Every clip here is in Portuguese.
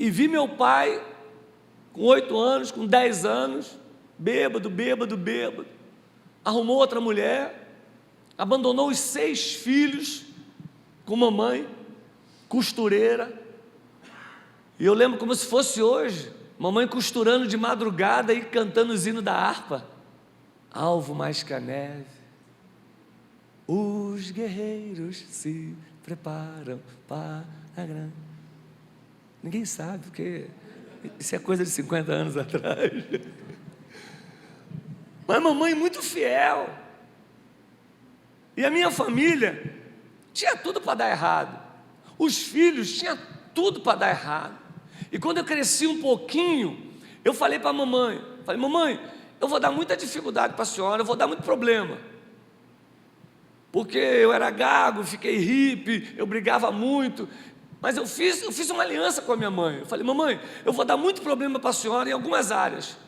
e vi meu pai com 8 anos, com 10 anos, bêbado, arrumou outra mulher, abandonou os 6 filhos com mamãe, costureira. E eu lembro como se fosse hoje, mamãe costurando de madrugada e cantando os hinos da harpa. Alvo mais que a neve, os guerreiros se preparam para a grande. Ninguém sabe, porque isso é coisa de 50 anos atrás. Mas mamãe muito fiel. E a minha família tinha tudo para dar errado. Os filhos tinham tudo para dar errado. E quando eu cresci um pouquinho, eu falei para a mamãe, mamãe, eu vou dar muita dificuldade para a senhora, eu vou dar muito problema. Porque eu era gago, fiquei hippie, eu brigava muito. Mas eu fiz uma aliança com a minha mãe. Eu falei, mamãe, eu vou dar muito problema para a senhora em algumas áreas.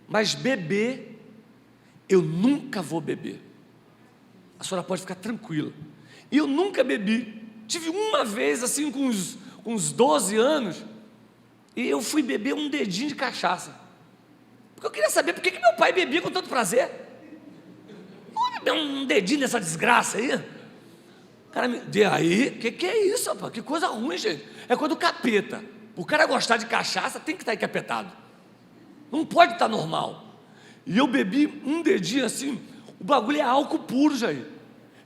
Mas beber, eu nunca vou beber. A senhora pode ficar tranquila. E eu nunca bebi. Tive uma vez, assim, com uns 12 anos, e eu fui beber um dedinho de cachaça. Porque eu queria saber por que meu pai bebia com tanto prazer. Vou beber um dedinho dessa desgraça aí. Cara, aí, que é isso, rapaz? Que coisa ruim, gente. É coisa do capeta. O cara gostar de cachaça tem que estar encapetado. Não pode estar normal. E eu bebi um dedinho assim, o bagulho é álcool puro, Jair.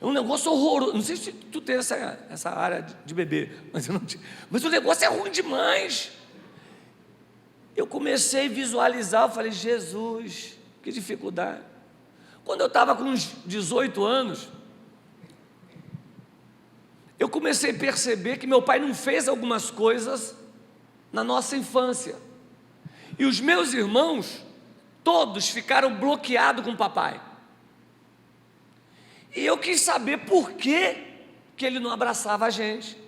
É um negócio horroroso. Não sei se tu tem essa área de beber, mas eu não tinha. Mas o negócio é ruim demais. Eu comecei a visualizar, eu falei, Jesus, que dificuldade. Quando eu estava com uns 18 anos, eu comecei a perceber que meu pai não fez algumas coisas na nossa infância. E os meus irmãos, todos ficaram bloqueados com o papai. E eu quis saber por que ele não abraçava a gente.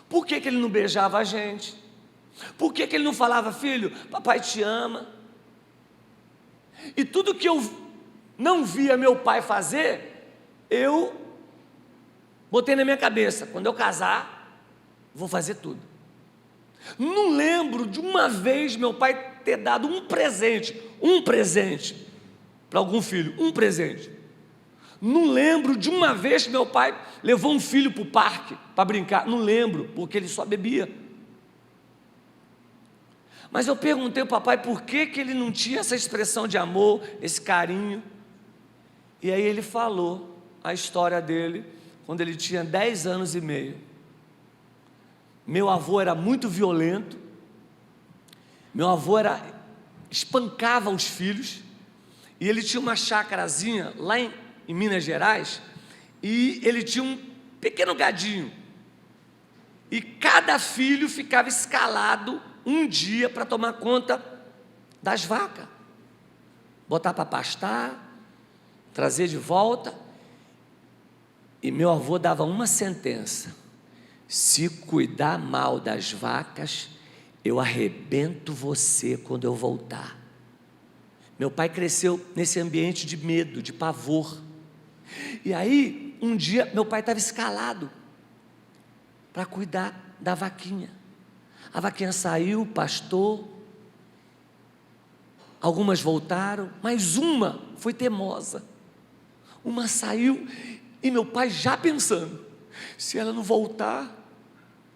Por que ele não beijava a gente. Por que ele não falava, filho, papai te ama. E tudo que eu não via meu pai fazer, eu botei na minha cabeça, quando eu casar, vou fazer tudo. Não lembro de uma vez meu pai ter dado um presente para algum filho, um presente. Não lembro de uma vez que meu pai levou um filho para o parque para brincar, não lembro, porque ele só bebia. Mas eu perguntei ao papai por que ele não tinha essa expressão de amor, esse carinho. E aí ele falou a história dele, quando ele tinha 10 anos e meio. Meu avô era muito violento, meu avô espancava os filhos, e ele tinha uma chácarazinha lá em Minas Gerais, e ele tinha um pequeno gadinho, e cada filho ficava escalado um dia para tomar conta das vacas, botar para pastar, trazer de volta. E meu avô dava uma sentença: se cuidar mal das vacas, eu arrebento você quando eu voltar. Meu pai cresceu nesse ambiente de medo, de pavor. E aí, um dia, meu pai estava escalado para cuidar da vaquinha. A vaquinha saiu, pastou, algumas voltaram, mas uma foi teimosa. Uma saiu, e meu pai já pensando, se ela não voltar,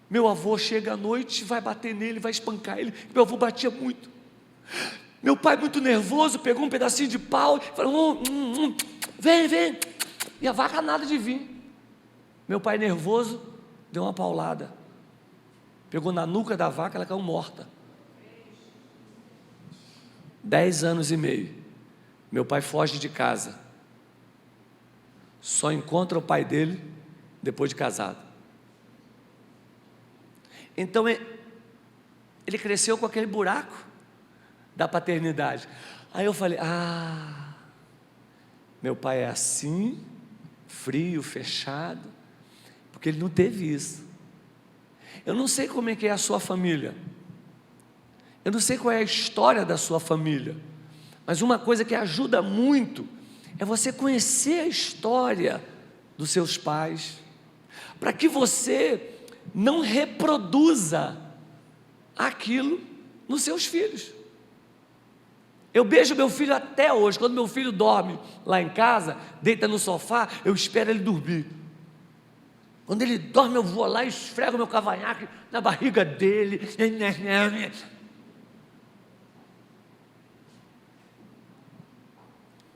meu avô chega à noite, vai bater nele, vai espancar ele. Meu avô batia muito. Meu pai, muito nervoso, pegou um pedacinho de pau e falou, vem. E a vaca nada de vir. Meu pai, nervoso, deu uma paulada. Pegou na nuca da vaca, ela caiu morta. 10 anos e meio. Meu pai foge de casa. Só encontra o pai dele depois de casado. Então ele cresceu com aquele buraco da paternidade. Aí eu falei, meu pai é assim, frio, fechado, porque ele não teve isso. Eu não sei como é que é a sua família, eu não sei qual é a história da sua família, mas uma coisa que ajuda muito é você conhecer a história dos seus pais, para que você não reproduza aquilo nos seus filhos. Eu beijo meu filho até hoje. Quando meu filho dorme lá em casa, deita no sofá, eu espero ele dormir. Quando ele dorme, eu vou lá e esfrego meu cavanhaque na barriga dele.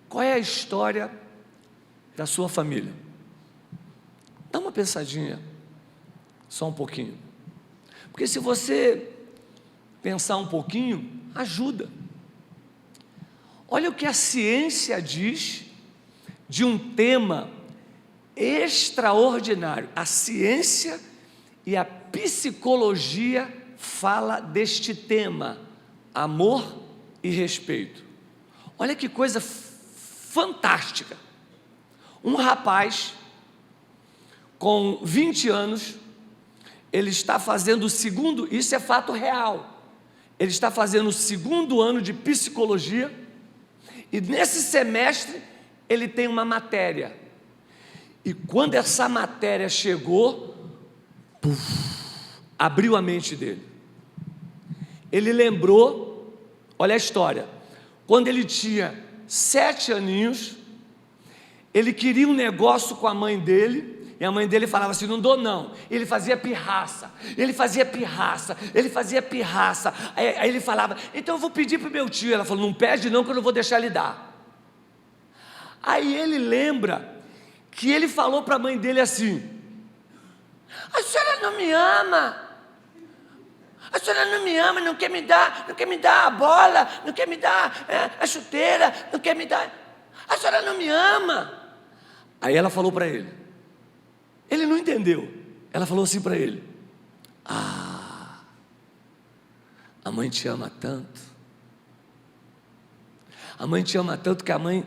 Qual é a história da sua família? Dá uma pensadinha, só um pouquinho. Porque se você pensar um pouquinho, ajuda. Olha o que a ciência diz de um tema extraordinário. A ciência e a psicologia fala deste tema, amor e respeito. Olha que coisa fantástica. Um rapaz com 20 anos, ele está fazendo o segundo, isso é fato real, ele está fazendo o segundo ano de psicologia, e nesse semestre ele tem uma matéria, e quando essa matéria chegou, abriu a mente dele. Ele lembrou, olha a história, quando ele tinha 7 aninhos, ele queria um negócio com a mãe dele, e a mãe dele falava assim, não dou não. Ele fazia pirraça, aí ele falava, então eu vou pedir para o meu tio. Ela falou, não pede não, que eu não vou deixar ele dar. Aí ele lembra que ele falou para a mãe dele assim, a senhora não me ama, não quer me dar a bola, não quer me dar a chuteira, não quer me dar, a senhora não me ama. Aí ela falou para ele, ele não entendeu, ela falou assim para ele, a mãe te ama tanto, que a mãe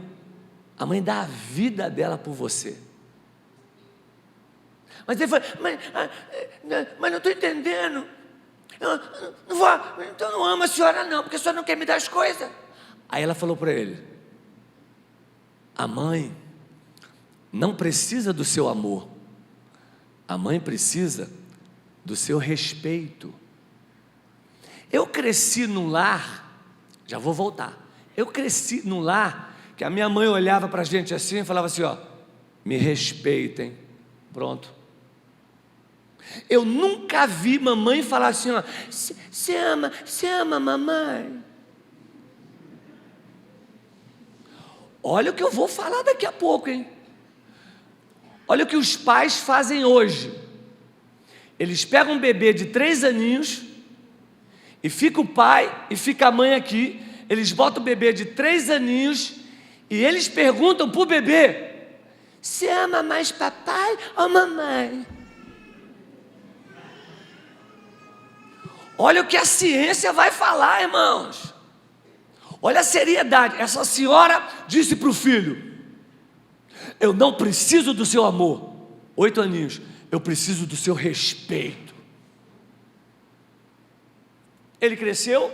dá a vida dela por você. Mas ele falou, mas não estou entendendo, então não amo a senhora não, porque a senhora não quer me dar as coisas. Aí ela falou para ele, a mãe não precisa do seu amor, a mãe precisa do seu respeito. Eu cresci num lar, já vou voltar, eu cresci num lar que a minha mãe olhava para a gente assim e falava assim, ó, me respeitem, pronto. Eu nunca vi mamãe falar assim, ó, você ama mamãe? Olha o que eu vou falar daqui a pouco, hein? Olha o que os pais fazem hoje. Eles pegam um bebê de 3 aninhos, e fica o pai e fica a mãe aqui, eles botam o bebê de 3 aninhos, e eles perguntam para o bebê, você ama mais papai ou mamãe? Olha o que a ciência vai falar, irmãos. Olha a seriedade. Essa senhora disse para o filho, eu não preciso do seu amor, 8 aninhos, eu preciso do seu respeito. Ele cresceu,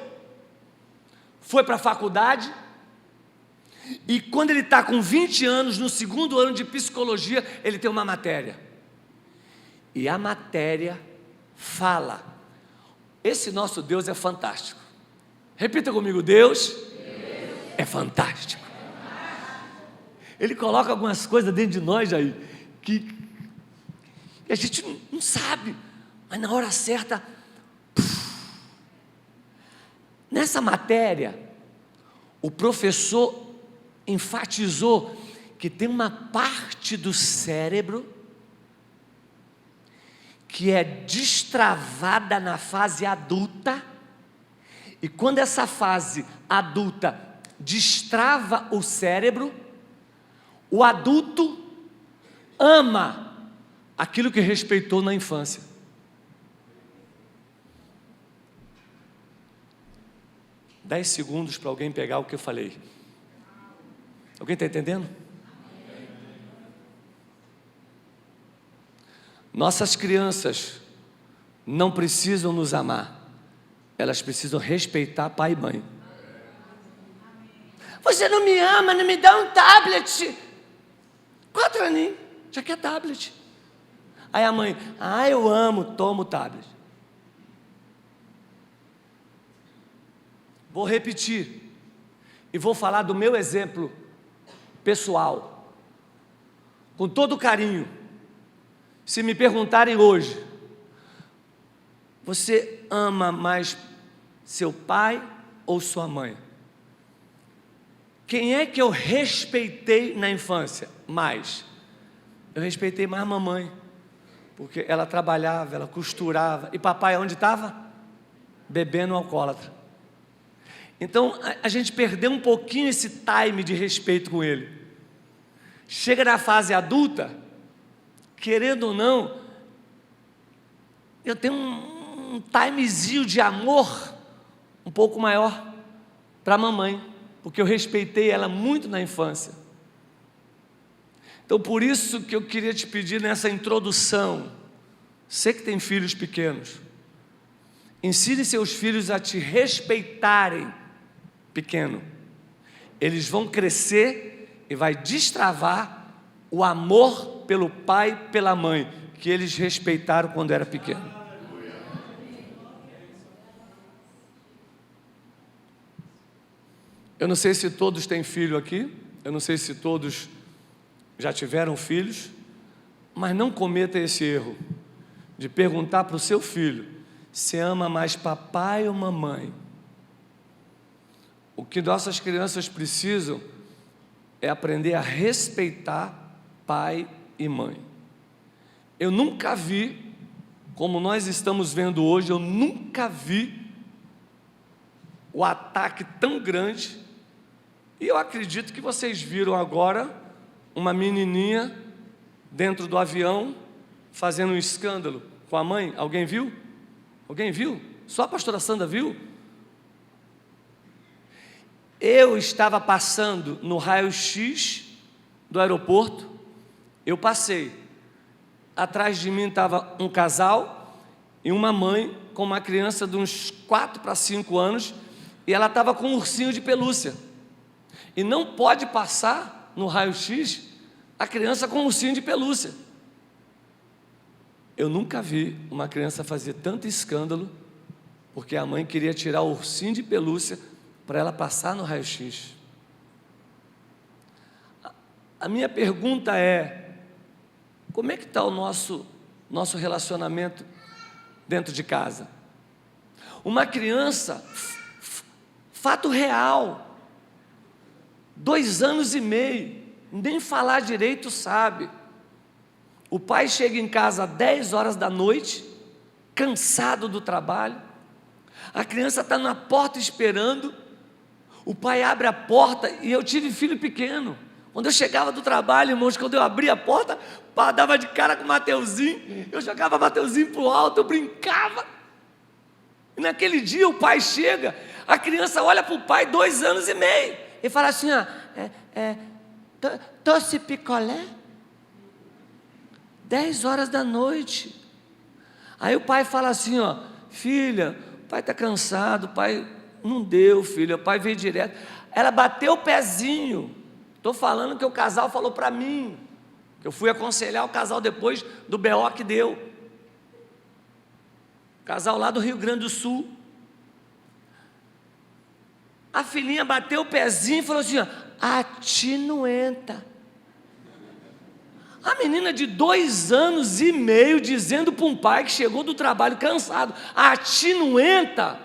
foi para a faculdade, e quando ele está com 20 anos, no segundo ano de psicologia, ele tem uma matéria, e a matéria fala, esse nosso Deus é fantástico. Repita comigo, Deus é fantástico. Ele coloca algumas coisas dentro de nós aí, que a gente não sabe, mas na hora certa, nessa matéria, o professor enfatizou que tem uma parte do cérebro que é destravada na fase adulta, e quando essa fase adulta destrava o cérebro, o adulto ama aquilo que respeitou na infância. Dez segundos para alguém pegar o que eu falei. Alguém está entendendo? Nossas crianças não precisam nos amar, elas precisam respeitar pai e mãe. Você não me ama, não me dá um tablet. 4 aninhos, já quer tablet. Aí a mãe, eu amo, toma o tablet. Vou repetir e vou falar do meu exemplo pessoal, com todo carinho. Se me perguntarem hoje, você ama mais seu pai ou sua mãe? Quem é que eu respeitei na infância mais? Eu respeitei mais a mamãe, porque ela trabalhava, ela costurava. E papai onde estava? Bebendo alcoólatra. Então a gente perdeu um pouquinho esse time de respeito com ele. Chega na fase adulta, querendo ou não, eu tenho um timezinho de amor um pouco maior para a mamãe, porque eu respeitei ela muito na infância. Então por isso que eu queria te pedir nessa introdução, você que tem filhos pequenos, ensine seus filhos a te respeitarem pequeno. Eles vão crescer e vai destravar o amor pelo pai e pela mãe, que eles respeitaram quando era pequeno. Eu não sei se todos têm filho aqui, eu não sei se todos já tiveram filhos, mas não cometa esse erro de perguntar para o seu filho se ama mais papai ou mamãe. O que nossas crianças precisam é aprender a respeitar pai e mãe. Eu nunca vi, como nós estamos vendo hoje, eu nunca vi o ataque tão grande. E eu acredito que vocês viram agora uma menininha dentro do avião fazendo um escândalo com a mãe. Alguém viu? Alguém viu? Só a pastora Sandra viu? Eu estava passando no raio-x do aeroporto, eu passei. Atrás de mim estava um casal e uma mãe com uma criança de uns 4 para 5 anos, e ela estava com um ursinho de pelúcia. E não pode passar no raio-x a criança com um ursinho de pelúcia. Eu nunca vi uma criança fazer tanto escândalo, porque a mãe queria tirar o ursinho de pelúcia para ela passar no raio-x. A minha pergunta é, como é que está o nosso relacionamento dentro de casa? Uma criança, fato real, 2 anos e meio, nem falar direito sabe. O pai chega em casa às 10 horas da noite, cansado do trabalho, a criança está na porta esperando, o pai abre a porta, e eu tive filho pequeno. Quando eu chegava do trabalho, irmãos, quando eu abria a porta, pá, dava de cara com o Mateuzinho, eu jogava o Mateuzinho para o alto, eu brincava. E naquele dia o pai chega, a criança olha para o pai, 2 anos e meio, e fala assim, ó, doce picolé? 10 horas da noite. Aí o pai fala assim, ó, filha, o pai está cansado, o pai não deu, filha, o pai veio direto. Ela bateu o pezinho. Estou falando que o casal falou para mim, que eu fui aconselhar o casal depois do BO que deu. Casal lá do Rio Grande do Sul. A filhinha bateu o pezinho e falou assim, ó, a ti não entra. A menina de 2 anos e meio dizendo para um pai que chegou do trabalho cansado, a ti não entra?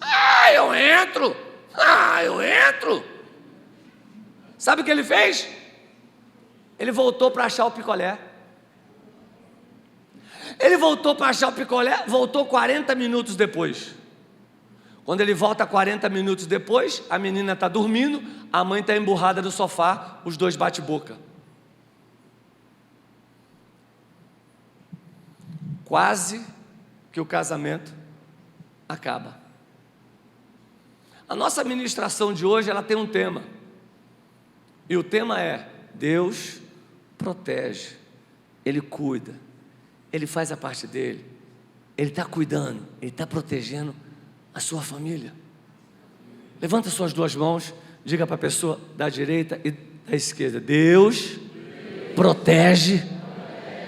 Ah, eu entro. Ah, eu entro. Sabe o que ele fez? Ele voltou para achar o picolé. Ele voltou para achar o picolé, voltou 40 minutos depois. Quando ele volta 40 minutos depois, a menina está dormindo, a mãe está emburrada no sofá, os dois bate-boca. Quase que o casamento acaba. A nossa ministração de hoje, ela tem um tema. E o tema é: Deus protege, Ele cuida, Ele faz a parte dele, Ele está cuidando, Ele está protegendo a sua família. Levanta suas 2 mãos, diga para a pessoa da direita e da esquerda: Deus protege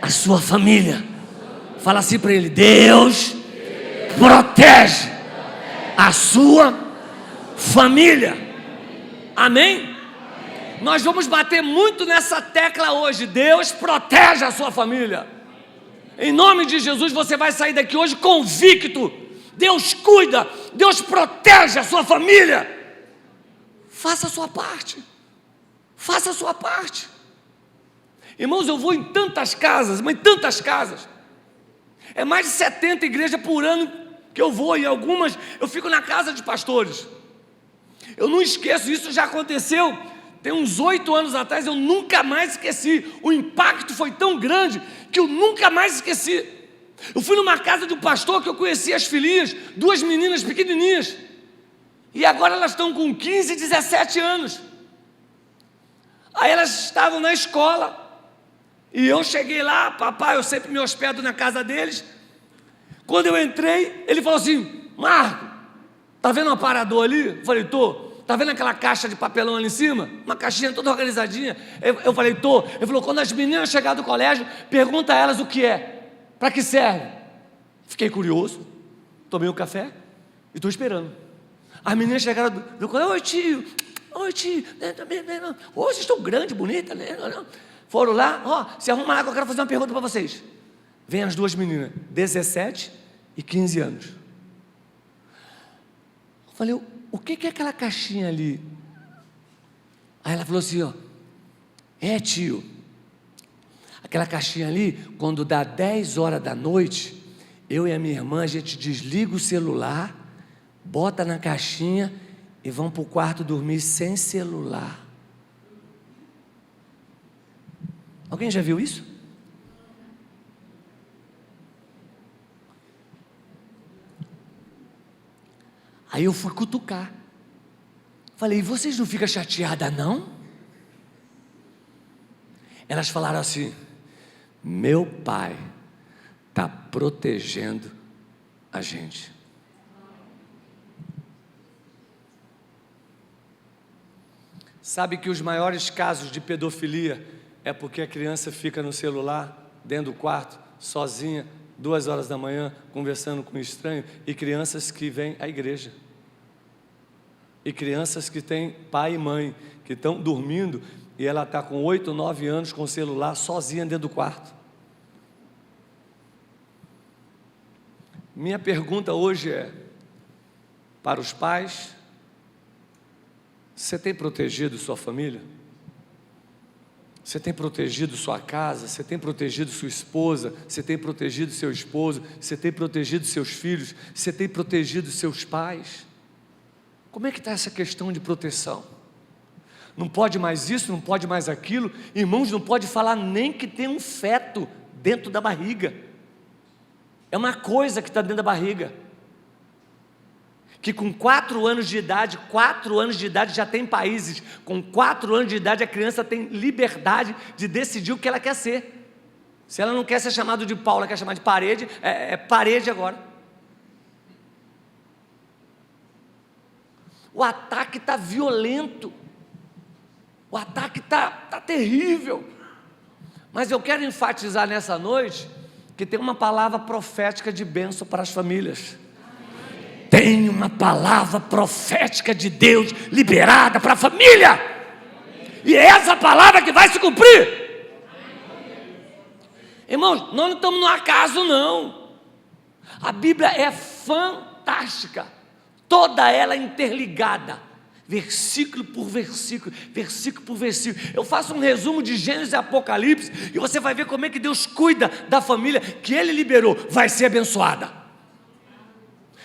a sua família. Fala assim para ele: Deus protege a sua família. Amém? Nós vamos bater muito nessa tecla hoje. Deus protege a sua família. Em nome de Jesus, você vai sair daqui hoje convicto. Deus cuida, Deus protege a sua família. Faça a sua parte. Faça a sua parte. Irmãos, eu vou em tantas casas, mas em tantas casas. É mais de 70 igrejas por ano que eu vou, e algumas eu fico na casa de pastores. Eu não esqueço, isso já aconteceu, tem uns 8 anos atrás, eu nunca mais esqueci. O impacto foi tão grande que eu nunca mais esqueci. Eu fui numa casa de um pastor que eu conheci as filhinhas, 2 meninas pequenininhas, e agora elas estão com 15 e 17 anos. Aí elas estavam na escola, e eu cheguei lá, papai, eu sempre me hospedo na casa deles. Quando eu entrei, ele falou assim: Marco, tá vendo um aparador ali? Eu falei: tô. Tá vendo aquela caixa de papelão ali em cima? Uma caixinha toda organizadinha. Eu falei: tô. Ele falou: quando as meninas chegarem do colégio, pergunta a elas o que é, para que serve. Fiquei curioso, tomei um café e estou esperando. As meninas chegaram do colégio: oi tio, hoje estou grande, bonita, né? Foram lá: ó, se arruma lá que eu quero fazer uma pergunta para vocês. Vem as 2 meninas, 17 e 15 anos. Eu falei: o que é aquela caixinha ali? Aí ela falou assim: ó, tio, aquela caixinha ali, quando dá 10 horas da noite, eu e a minha irmã, a gente desliga o celular, bota na caixinha e vão para o quarto dormir sem celular. Alguém já viu isso? Aí eu fui cutucar. Falei: vocês não ficam chateadas não? Elas falaram assim: meu pai está protegendo a gente. Sabe que os maiores casos de pedofilia é porque a criança fica no celular, dentro do quarto, sozinha, 2 horas da manhã, conversando com um estranho, e crianças que vêm à igreja, e crianças que têm pai e mãe, que estão dormindo, e ela está com 8, 9 anos, com o celular, sozinha dentro do quarto. Minha pergunta hoje é, para os pais: você tem protegido sua família? Você tem protegido sua casa? Você tem protegido sua esposa? Você tem protegido seu esposo? Você tem protegido seus filhos? Você tem protegido seus pais? Como é que está essa questão de proteção? Não pode mais isso, não pode mais aquilo. Irmãos, não pode falar nem que tem um feto dentro da barriga. É uma coisa que está dentro da barriga. Que com 4 anos de idade, 4 anos de idade já tem países, com 4 anos de idade a criança tem liberdade de decidir o que ela quer ser. Se ela não quer ser chamada de Paula, quer chamar de parede, é parede agora. O ataque está violento, o ataque está terrível. Mas eu quero enfatizar nessa noite que tem uma palavra profética de bênção para as famílias. Tem uma palavra profética de Deus liberada para a família, e é essa palavra que vai se cumprir. Irmãos, nós não estamos no acaso não. A Bíblia é fantástica, toda ela interligada, versículo por versículo, versículo por versículo. Eu faço um resumo de Gênesis e Apocalipse, e você vai ver como é que Deus cuida da família que Ele liberou, vai ser abençoada.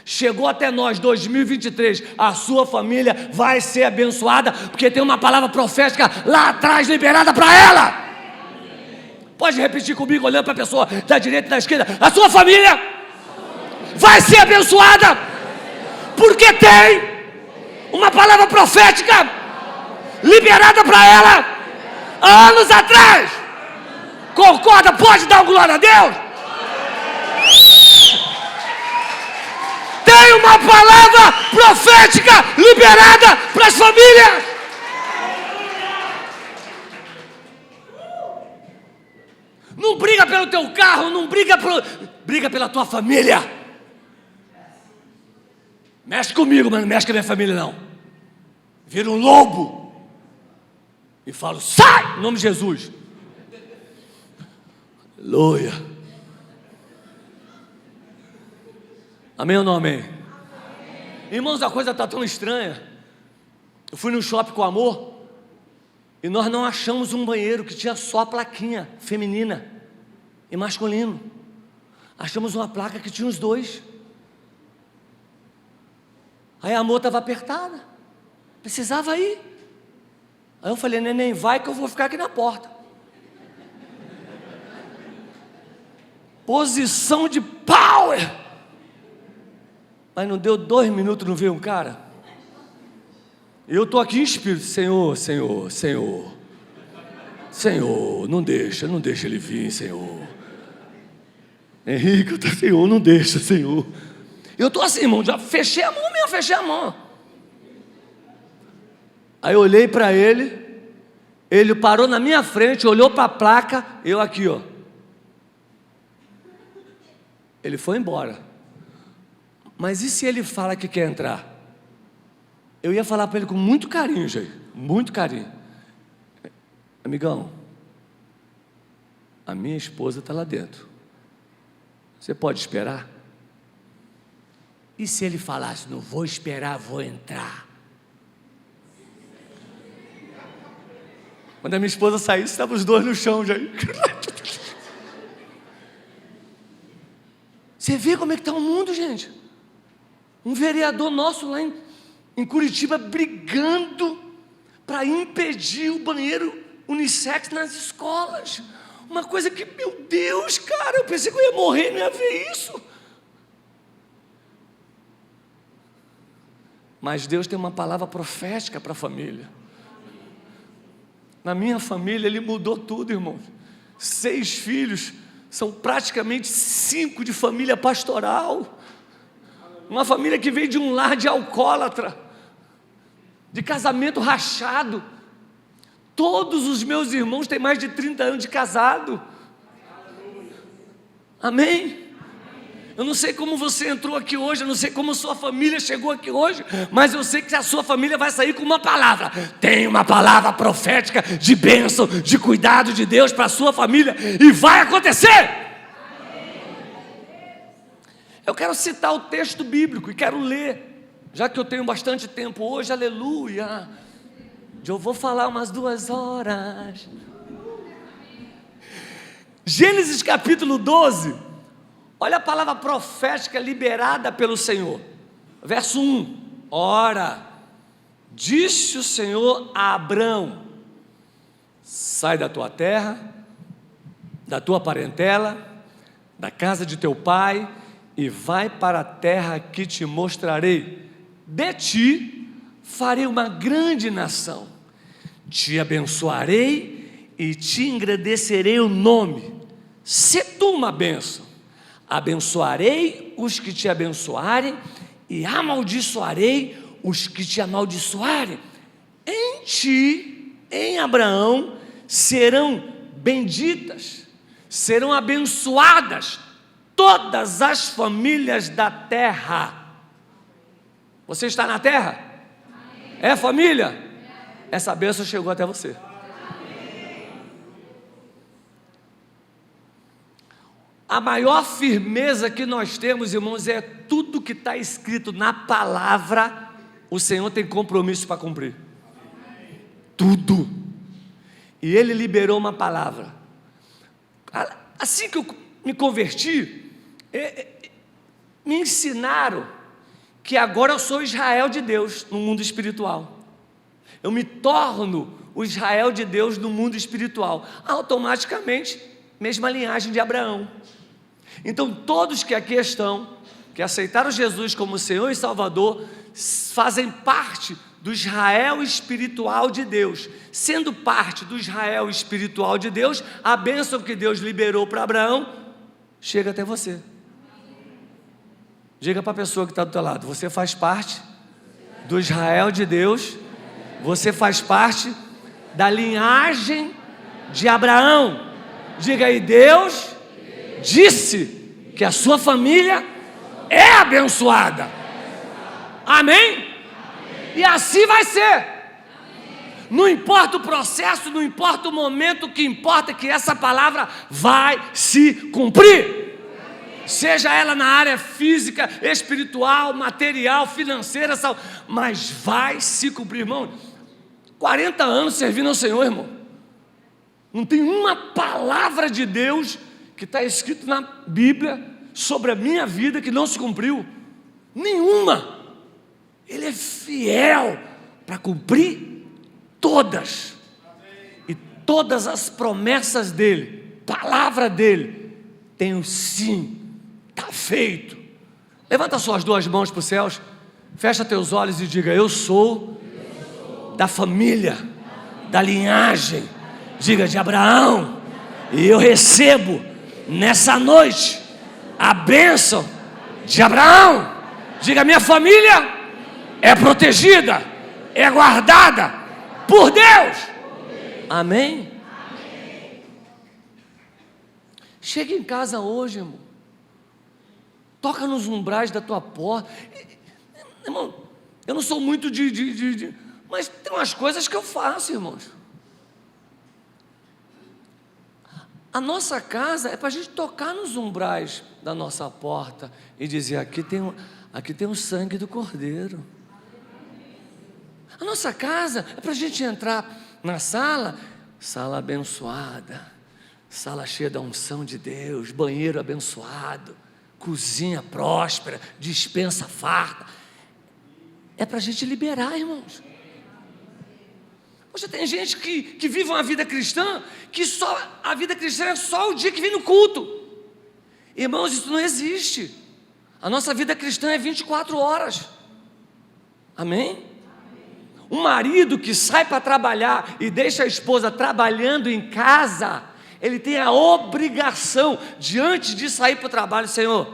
Chegou até nós, 2023, a sua família vai ser abençoada, porque tem uma palavra profética lá atrás liberada para ela. Pode repetir comigo, olhando para a pessoa da direita e da esquerda: a sua família vai ser abençoada, porque tem uma palavra profética liberada para ela há anos atrás. Concorda? Pode dar glória a Deus? Tem uma palavra profética liberada para as famílias. Não briga pelo teu carro, não briga pela tua família. Mexe comigo, mas não mexe com a minha família não. viro um lobo e falo: sai, em nome de Jesus. Aleluia. Amém ou não amém? Amém. Irmãos, a coisa está tão estranha. Eu fui no shopping com amor e nós não achamos um banheiro que tinha só a plaquinha feminina e masculino. Achamos uma placa que tinha os dois. Aí a amor estava apertada, precisava ir. Aí eu falei: neném, vai que eu vou ficar aqui na porta. Posição de power. Mas não deu 2 minutos, não veio um cara. Eu estou aqui em espírito: Senhor, Senhor, Senhor, Senhor, não deixa ele vir, Senhor. Henrique, Senhor, não deixa, Senhor. Eu estou assim, irmão, já fechei a mão mesmo, fechei a mão. Aí eu olhei para ele parou na minha frente, olhou para a placa, eu aqui, ó. Ele foi embora. Mas e se ele fala que quer entrar? Eu ia falar para ele com muito carinho, gente, muito carinho: amigão, a minha esposa está lá dentro, você pode esperar? E se ele falasse: não vou esperar, vou entrar? Quando a minha esposa saísse, estavam os dois no chão já. Você vê como é que está o mundo, gente? Um vereador nosso lá em Curitiba brigando para impedir o banheiro unissex nas escolas. Uma coisa que, meu Deus, cara, eu pensei que eu ia morrer e não ia ver isso. Mas Deus tem uma palavra profética para a família. Na minha família Ele mudou tudo, irmãos. 6 filhos, são praticamente 5 de família pastoral. Uma família que veio de um lar de alcoólatra, de casamento rachado. Todos os meus irmãos têm mais de 30 anos de casado. Amém? Eu não sei como você entrou aqui hoje, eu não sei como sua família chegou aqui hoje, mas eu sei que a sua família vai sair com uma palavra. Tem uma palavra profética de bênção, de cuidado de Deus para a sua família, e vai acontecer. Eu quero citar o texto bíblico e quero ler, já que eu tenho bastante tempo hoje, aleluia. Eu vou falar umas 2 horas. Gênesis capítulo 12. Olha a palavra profética liberada pelo Senhor. Verso 1. Ora, disse o Senhor a Abrão: sai da tua terra, da tua parentela, da casa de teu pai, e vai para a terra que te mostrarei. De ti farei uma grande nação, te abençoarei e te engrandecerei o nome. Se tu uma bênção, abençoarei os que te abençoarem e amaldiçoarei os que te amaldiçoarem. Em ti, em Abraão, serão benditas, serão abençoadas todas as famílias da terra. Você está na terra? Amém. É família? Amém. Essa bênção chegou até você. Amém. A maior firmeza que nós temos, irmãos, é tudo que está escrito na palavra. O Senhor tem compromisso para cumprir. Amém. Tudo. E Ele liberou uma palavra. Assim que eu me converti, me ensinaram que agora eu sou Israel de Deus no mundo espiritual. Eu me torno o Israel de Deus no mundo espiritual. Automaticamente, mesma linhagem de Abraão. Então todos que aqui estão, que aceitaram Jesus como Senhor e Salvador, fazem parte do Israel espiritual de Deus. Sendo parte do Israel espiritual de Deus, a bênção que Deus liberou para Abraão chega até você. Diga para a pessoa que está do teu lado: você faz parte do Israel de Deus, você faz parte da linhagem de Abraão. Diga aí: Deus disse que a sua família é abençoada. Amém? E assim vai ser. Não importa o processo, não importa o momento, o que importa é que essa palavra vai se cumprir. Seja ela na área física, espiritual, material, financeira, mas vai se cumprir, irmão. 40 anos servindo ao Senhor, irmão. Não tem uma palavra de Deus que está escrito na Bíblia sobre a minha vida que não se cumpriu. Nenhuma. Ele é fiel para cumprir todas. E todas as promessas dele, palavra dele, tem o sim. Está feito. Levanta suas duas mãos para os céus. Fecha teus olhos e diga: eu sou da família, da linhagem, diga, de Abraão. E eu recebo nessa noite a bênção de Abraão. Diga: minha família é protegida, é guardada por Deus. Amém? Chega em casa hoje, irmão. Toca nos umbrais da tua porta. Irmão, eu não sou muito mas tem umas coisas que eu faço, irmãos. A nossa casa é para a gente tocar nos umbrais da nossa porta e dizer: aqui tem o sangue do Cordeiro. A nossa casa é para a gente entrar na sala abençoada, sala cheia da unção de Deus, banheiro abençoado, cozinha próspera, despensa farta. É para a gente liberar, irmãos. Hoje tem gente que vive uma vida cristã, que a vida cristã é só o dia que vem no culto. Irmãos, isso não existe. A nossa vida cristã é 24 horas. Amém? Um marido que sai para trabalhar e deixa a esposa trabalhando em casa, ele tem a obrigação de, antes de sair para o trabalho: Senhor,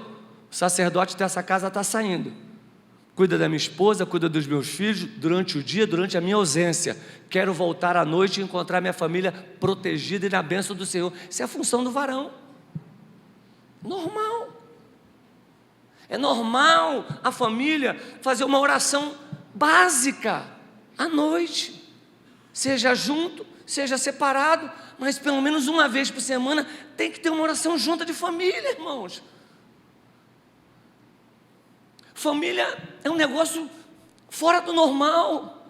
o sacerdote dessa casa está saindo, cuida da minha esposa, cuida dos meus filhos durante o dia, durante a minha ausência. Quero voltar à noite e encontrar minha família protegida e na bênção do Senhor. Isso é a função do varão. Normal. É normal a família fazer uma oração básica à noite, seja junto, seja separado, mas pelo menos uma vez por semana tem que ter uma oração junta de família, irmãos. Família é um negócio fora do normal.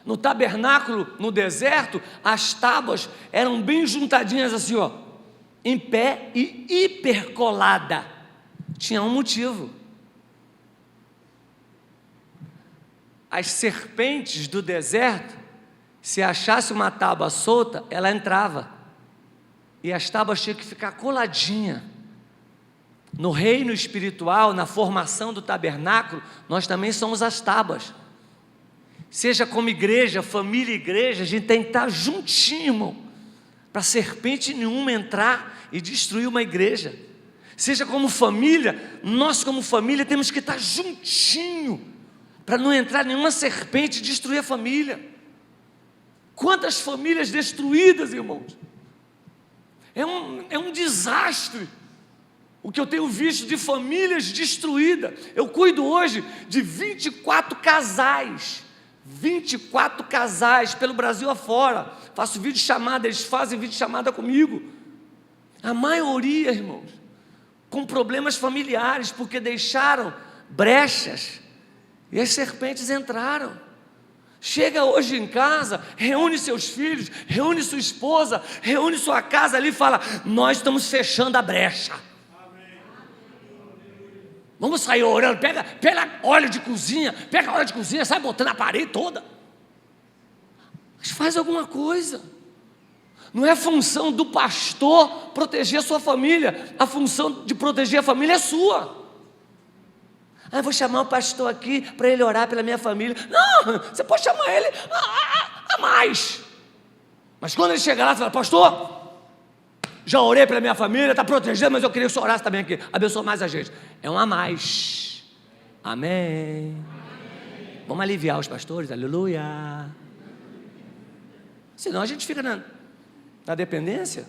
No tabernáculo, no deserto, as tábuas eram bem juntadinhas assim, ó, em pé e hipercolada. Tinha um motivo. As serpentes do deserto, se achasse uma tábua solta, ela entrava. E as tábuas tinham que ficar coladinhas. No reino espiritual, na formação do tabernáculo, nós também somos as tábuas. Seja como igreja, família e igreja, a gente tem que estar juntinho, irmão, para serpente nenhuma entrar e destruir uma igreja. Seja como família, nós como família temos que estar juntinho, para não entrar nenhuma serpente e destruir a família. Quantas famílias destruídas, irmãos? É um desastre o que eu tenho visto de famílias destruídas. Eu cuido hoje de 24 casais, 24 casais pelo Brasil afora. Faço videochamada, eles fazem videochamada comigo. A maioria, irmãos, com problemas familiares, porque deixaram brechas e as serpentes entraram. Chega hoje em casa, reúne seus filhos, reúne sua esposa, reúne sua casa ali e fala: nós estamos fechando a brecha. Vamos sair orando, pega óleo de cozinha, sai botando a parede toda. Mas faz alguma coisa. Não é função do pastor proteger a sua família, a função de proteger a família é sua. Eu vou chamar o pastor aqui para ele orar pela minha família. Não, você pode chamar ele a mais. Mas quando ele chegar lá, você fala: pastor, já orei pela minha família, está protegendo, mas eu queria que o senhor orasse também aqui. Abençoa mais a gente. É um a mais. Amém. Vamos aliviar os pastores, aleluia. Senão a gente fica na dependência.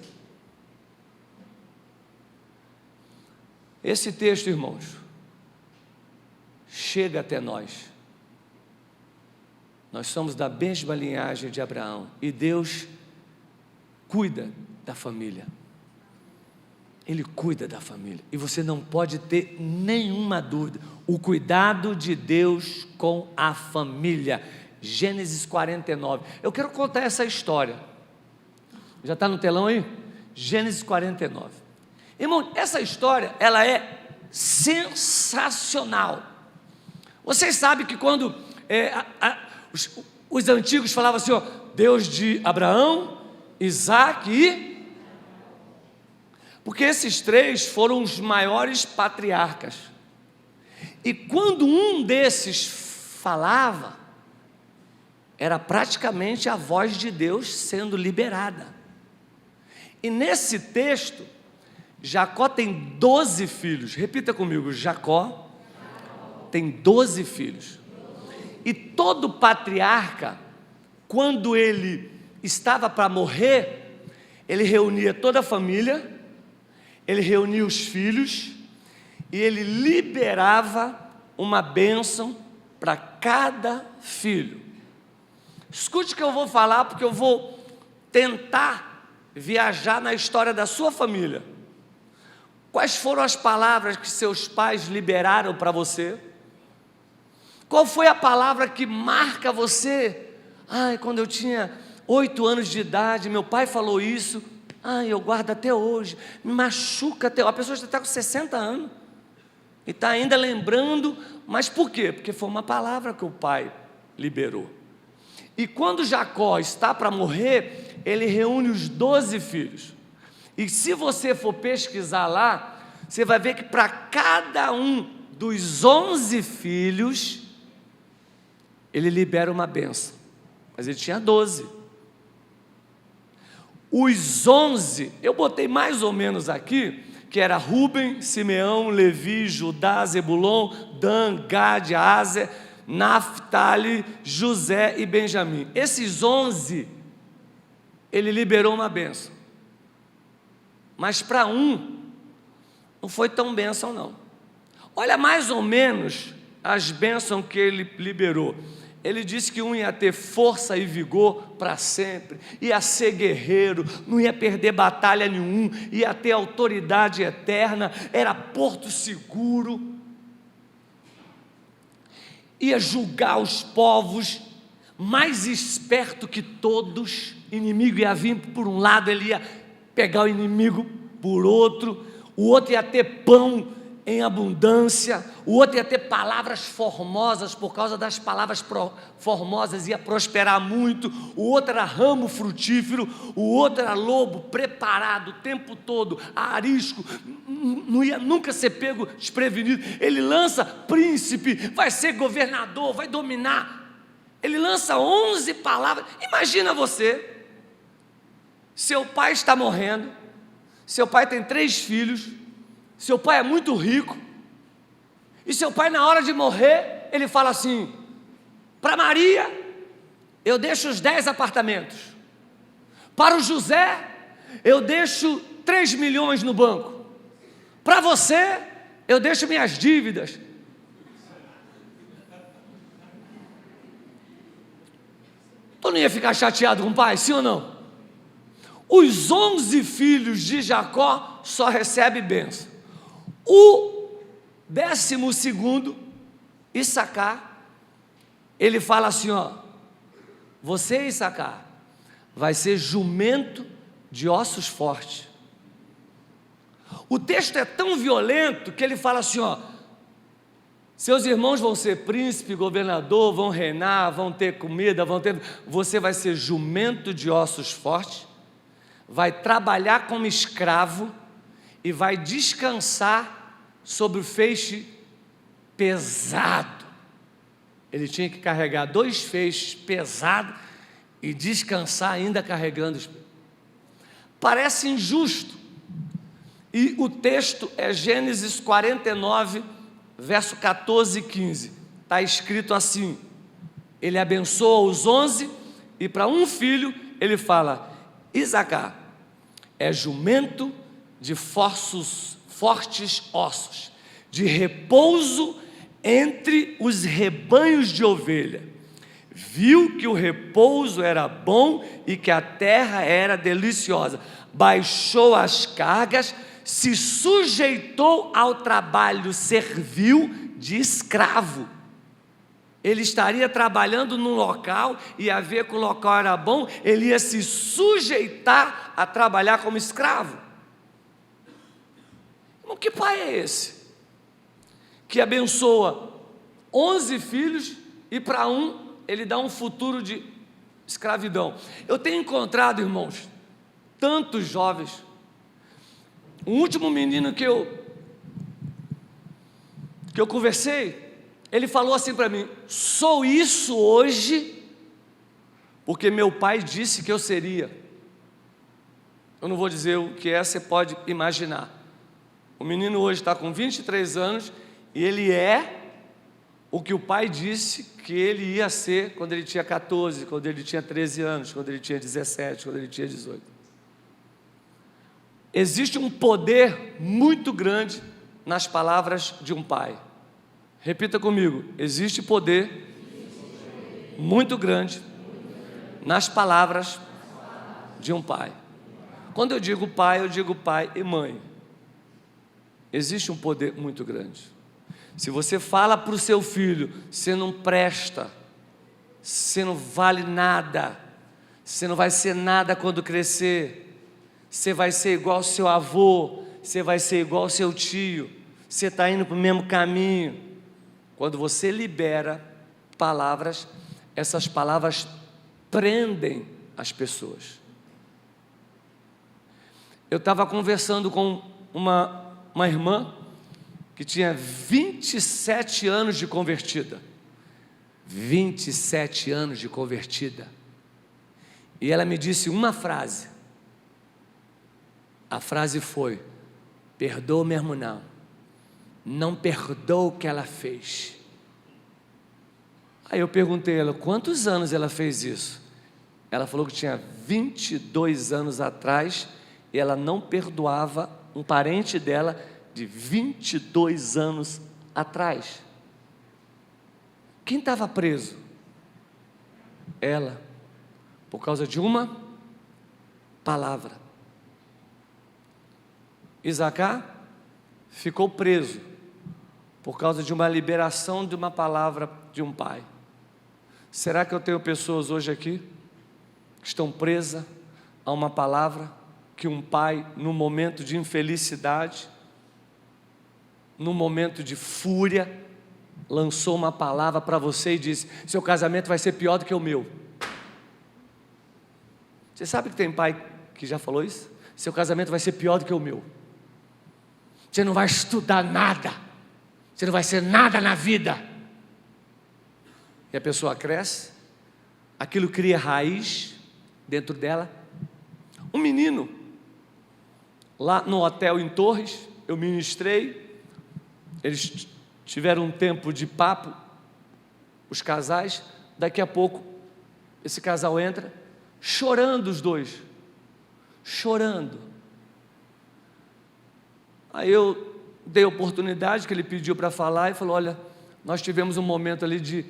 Esse texto, irmãos, chega até nós Nós somos da mesma linhagem de Abraão. E Deus cuida da família. Ele cuida da família. E você não pode ter nenhuma dúvida. O cuidado de Deus com a família. Gênesis 49. Eu quero contar essa história. Já está no telão aí? Gênesis 49. Irmão, essa história, ela é sensacional. Vocês sabem que quando os antigos falavam assim, ó, Deus de Abraão, Isaac e... Porque esses três foram os maiores patriarcas. E quando um desses falava, era praticamente a voz de Deus sendo liberada. E nesse texto, Jacó tem 12 filhos. Repita comigo, Jacó tem 12 filhos. E todo patriarca, quando ele estava para morrer, ele reunia toda a família, ele reunia os filhos e ele liberava uma bênção para cada filho. Escute o que eu vou falar, porque eu vou tentar viajar na história da sua família. Quais foram as palavras que seus pais liberaram para você? Qual foi a palavra que marca você? Ai, quando eu tinha 8 anos de idade, meu pai falou isso. Ai, eu guardo até hoje, me machuca até hoje. A pessoa já está com 60 anos e está ainda lembrando, mas por quê? Porque foi uma palavra que o pai liberou. E quando Jacó está para morrer, ele reúne os 12 filhos. E se você for pesquisar lá, você vai ver que para cada um dos 11 filhos, ele libera uma bênção. Mas ele tinha 12. Os 11, eu botei mais ou menos aqui, que era Rúben, Simeão, Levi, Judá, Zebulon, Dan, Gad, Aser, Naftali, José e Benjamim. Esses 11, ele liberou uma bênção. Mas para um, não foi tão bênção não. Olha mais ou menos as bênçãos que ele liberou. Ele disse que um ia ter força e vigor para sempre, ia ser guerreiro, não ia perder batalha nenhum, ia ter autoridade eterna, era porto seguro, ia julgar os povos, mais esperto que todos. Inimigo ia vir por um lado, ele ia pegar o inimigo por outro, o outro ia ter pão em abundância, o outro ia ter palavras formosas, por causa das palavras formosas ia prosperar muito, o outro era ramo frutífero, o outro era lobo preparado o tempo todo, arisco, não ia nunca ser pego desprevenido. Ele lança príncipe, vai ser governador, vai dominar. Ele lança 11 palavras. Imagina você, seu pai está morrendo, seu pai tem 3 filhos, seu pai é muito rico, e seu pai, na hora de morrer, ele fala assim: para Maria, eu deixo os 10 apartamentos, para o José, eu deixo 3 milhões no banco, para você, eu deixo minhas dívidas. Tu não ia ficar chateado com o pai, sim ou não? Os 11 filhos de Jacó só recebem bênção. O 12º, Issacar, ele fala assim, ó: você, Issacar, vai ser jumento de ossos fortes. O texto é tão violento que ele fala assim, ó: seus irmãos vão ser príncipe, governador, vão reinar, vão ter comida, você vai ser jumento de ossos fortes, vai trabalhar como escravo e vai descansar sobre o feixe pesado. Ele tinha que carregar 2 feixes pesados e descansar ainda carregando. Parece injusto. E o texto é Gênesis 49, verso 14 e 15. Está escrito assim: ele abençoa os 11 e para um filho ele fala: Isacar é jumento de fortes ossos, de repouso entre os rebanhos de ovelha. viu que o repouso era bom e que a terra era deliciosa. Baixou as cargas, se sujeitou ao trabalho servil de escravo. Ele estaria trabalhando num local, ia ver que o local era bom, ele ia se sujeitar a trabalhar como escravo. Irmão, que pai é esse? Que abençoa 11 filhos e para um ele dá um futuro de escravidão. Eu tenho encontrado, irmãos, tantos jovens. O último menino que eu conversei, ele falou assim para mim: sou isso hoje porque meu pai disse que eu seria. Eu não vou dizer o que é, você pode imaginar. O menino hoje está com 23 anos e ele é o que o pai disse que ele ia ser quando ele tinha 14, quando ele tinha 13 anos, quando ele tinha 17, quando ele tinha 18. Existe um poder muito grande nas palavras de um pai. Repita comigo: existe poder muito grande nas palavras de um pai. Quando eu digo pai e mãe. Existe um poder muito grande. Se você fala para o seu filho: você não presta, você não vale nada, você não vai ser nada quando crescer, você vai ser igual ao seu avô, você vai ser igual ao seu tio, você está indo para o mesmo caminho. Quando você libera palavras, essas palavras prendem as pessoas. Eu estava conversando com uma irmã que tinha 27 anos de convertida. 27 anos de convertida. E ela me disse uma frase. A frase foi: perdoa mesmo não perdoa o que ela fez. Aí eu perguntei a ela, quantos anos ela fez isso? Ela falou que tinha 22 anos atrás e ela não perdoava um parente dela de 22 anos atrás. Quem estava preso? Ela, por causa de uma palavra. Isacar ficou preso por causa de uma liberação de uma palavra de um pai. Será que eu tenho pessoas hoje aqui que estão presas a uma palavra que um pai, num momento de infelicidade, num momento de fúria, lançou uma palavra para você e disse: seu casamento vai ser pior do que o meu? Você sabe que tem pai que já falou isso? Seu casamento vai ser pior do que o meu. Você não vai estudar nada, você não vai ser nada na vida. E a pessoa cresce, aquilo cria raiz dentro dela. Um menino, lá no hotel em Torres, eu ministrei, eles tiveram um tempo de papo, os casais. Daqui a pouco, esse casal entra, chorando os dois, chorando. Aí eu dei a oportunidade que ele pediu para falar e falou: olha, nós tivemos um momento ali de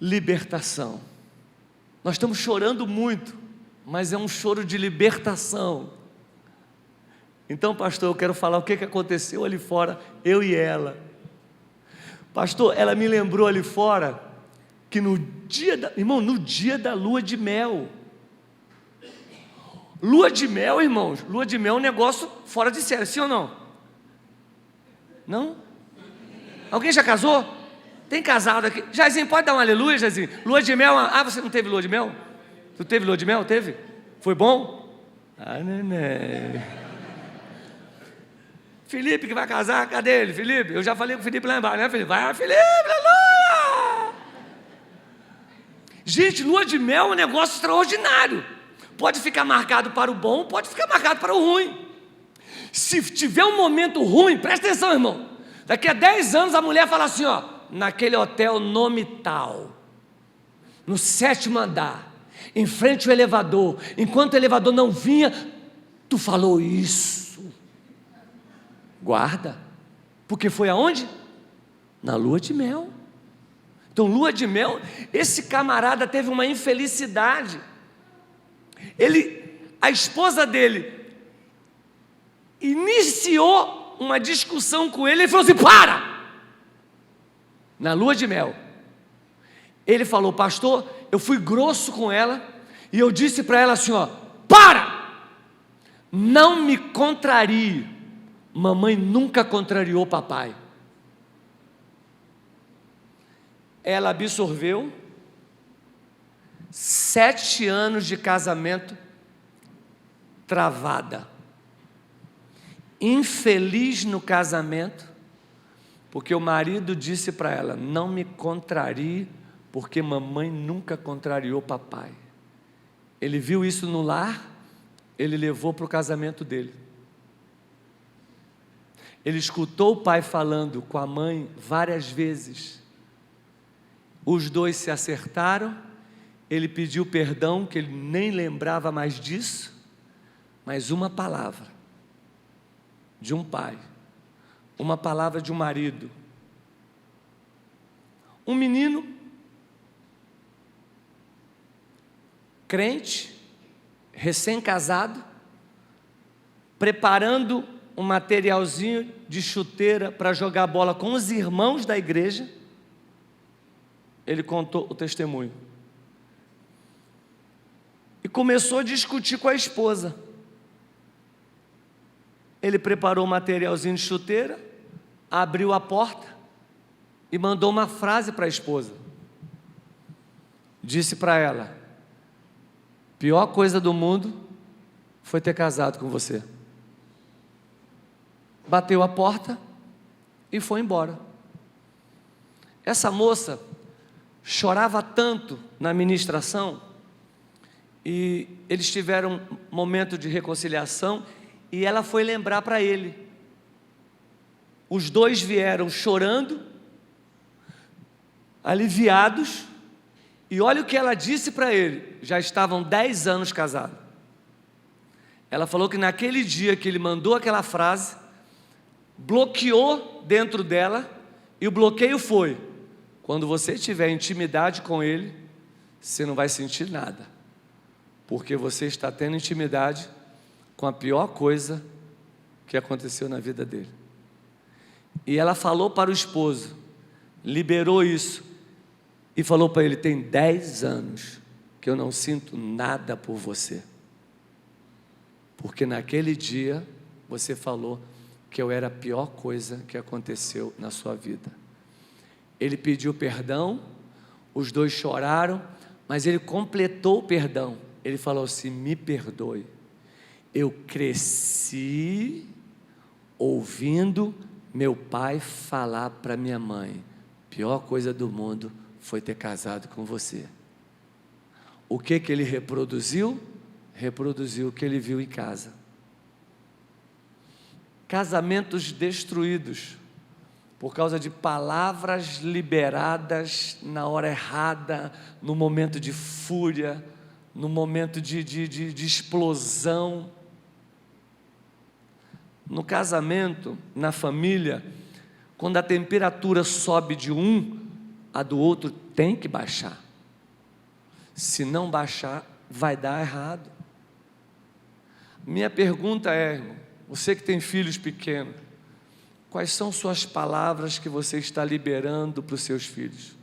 libertação. Nós estamos chorando muito, mas é um choro de libertação. Então, pastor, eu quero falar o que aconteceu ali fora, eu e ela. Pastor, ela me lembrou ali fora que no dia da lua de mel. Lua de mel, irmãos, lua de mel é um negócio fora de série, sim ou não? Não? Alguém já casou? Tem casado aqui? Jairzinho, pode dar um aleluia, Jairzinho? Lua de mel, você não teve lua de mel? Tu teve lua de mel? Teve? Foi bom? Neném. Felipe que vai casar, cadê ele? Felipe, eu já falei com o Felipe lá embaixo, né, Felipe? Vai, Felipe, aleluia! Gente, lua de mel é um negócio extraordinário. Pode ficar marcado para o bom, pode ficar marcado para o ruim. Se tiver um momento ruim, presta atenção, irmão. Daqui a 10 anos a mulher fala assim, ó, naquele hotel nome tal, no 7º andar, em frente ao elevador, enquanto o elevador não vinha, tu falou isso. Guarda, porque foi aonde? Na lua de mel. Então, lua de mel, esse camarada teve uma infelicidade. A esposa dele iniciou uma discussão com ele, ele falou assim: para! Na lua de mel. Ele falou: pastor, eu fui grosso com ela, e eu disse para ela assim, ó: para! Não me contrarie. Mamãe nunca contrariou papai. Ela absorveu 7 anos de casamento travada, infeliz no casamento, porque o marido disse para ela: não me contrarie, porque mamãe nunca contrariou papai. Ele viu isso no lar, ele levou para o casamento dele. Ele escutou o pai falando com a mãe várias vezes. Os dois se acertaram, ele pediu perdão, que ele nem lembrava mais disso, mas uma palavra de um pai, uma palavra de um marido. Um menino, crente, recém-casado, preparando um materialzinho de chuteira para jogar bola com os irmãos da igreja. Ele contou o testemunho e começou a discutir com a esposa. Ele preparou o materialzinho de chuteira, abriu a porta e mandou uma frase para a esposa. Disse para ela: pior coisa do mundo foi ter casado com você. Bateu a porta e foi embora. Essa moça chorava tanto na ministração, e eles tiveram um momento de reconciliação, e ela foi lembrar para ele. Os dois vieram chorando, aliviados, e olha o que ela disse para ele. Já estavam 10 anos casados. Ela falou que naquele dia que ele mandou aquela frase, bloqueou dentro dela, e o bloqueio foi: quando você tiver intimidade com ele, você não vai sentir nada, porque você está tendo intimidade com a pior coisa que aconteceu na vida dele. E ela falou para o esposo, liberou isso, e falou para ele: tem 10 anos que eu não sinto nada por você, porque naquele dia você falou que eu era a pior coisa que aconteceu na sua vida. Ele pediu perdão, os dois choraram, mas ele completou o perdão. Ele falou assim: me perdoe, eu cresci ouvindo meu pai falar para minha mãe: pior coisa do mundo foi ter casado com você. O que ele reproduziu? Reproduziu o que ele viu em casa. Casamentos destruídos por causa de palavras liberadas na hora errada, no momento de fúria, no momento de explosão. No casamento, na família, quando a temperatura sobe de um, a do outro tem que baixar. Se não baixar, vai dar errado. Minha pergunta é, irmão, você que tem filhos pequenos, quais são suas palavras que você está liberando para os seus filhos?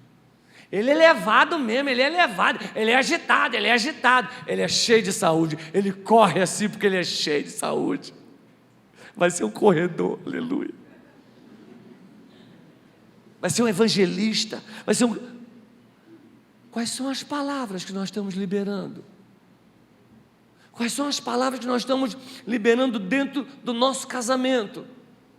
Ele é levado mesmo, ele é levado, ele é agitado, ele é cheio de saúde, ele corre assim porque ele é cheio de saúde. Vai ser um corredor, aleluia. Vai ser um evangelista, vai ser um... Quais são as palavras que nós estamos liberando? Quais são as palavras que nós estamos liberando dentro do nosso casamento,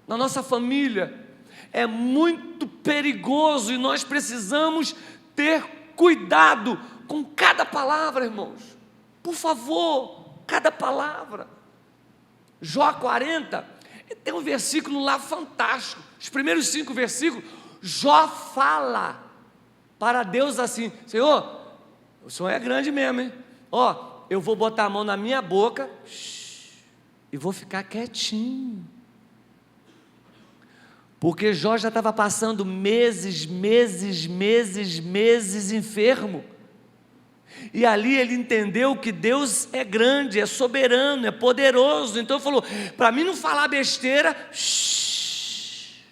na nossa família? É muito perigoso e nós precisamos ter cuidado com cada palavra, irmãos. Por favor, cada palavra. Jó 40, tem um versículo lá fantástico. Os primeiros 5 versículos, Jó fala para Deus assim: Senhor, o Senhor é grande mesmo, hein? Ó, eu vou botar a mão na minha boca e vou ficar quietinho. Porque Jó já estava passando meses enfermo. E ali ele entendeu que Deus é grande, é soberano, é poderoso. Então ele falou, para mim não falar besteira, shh.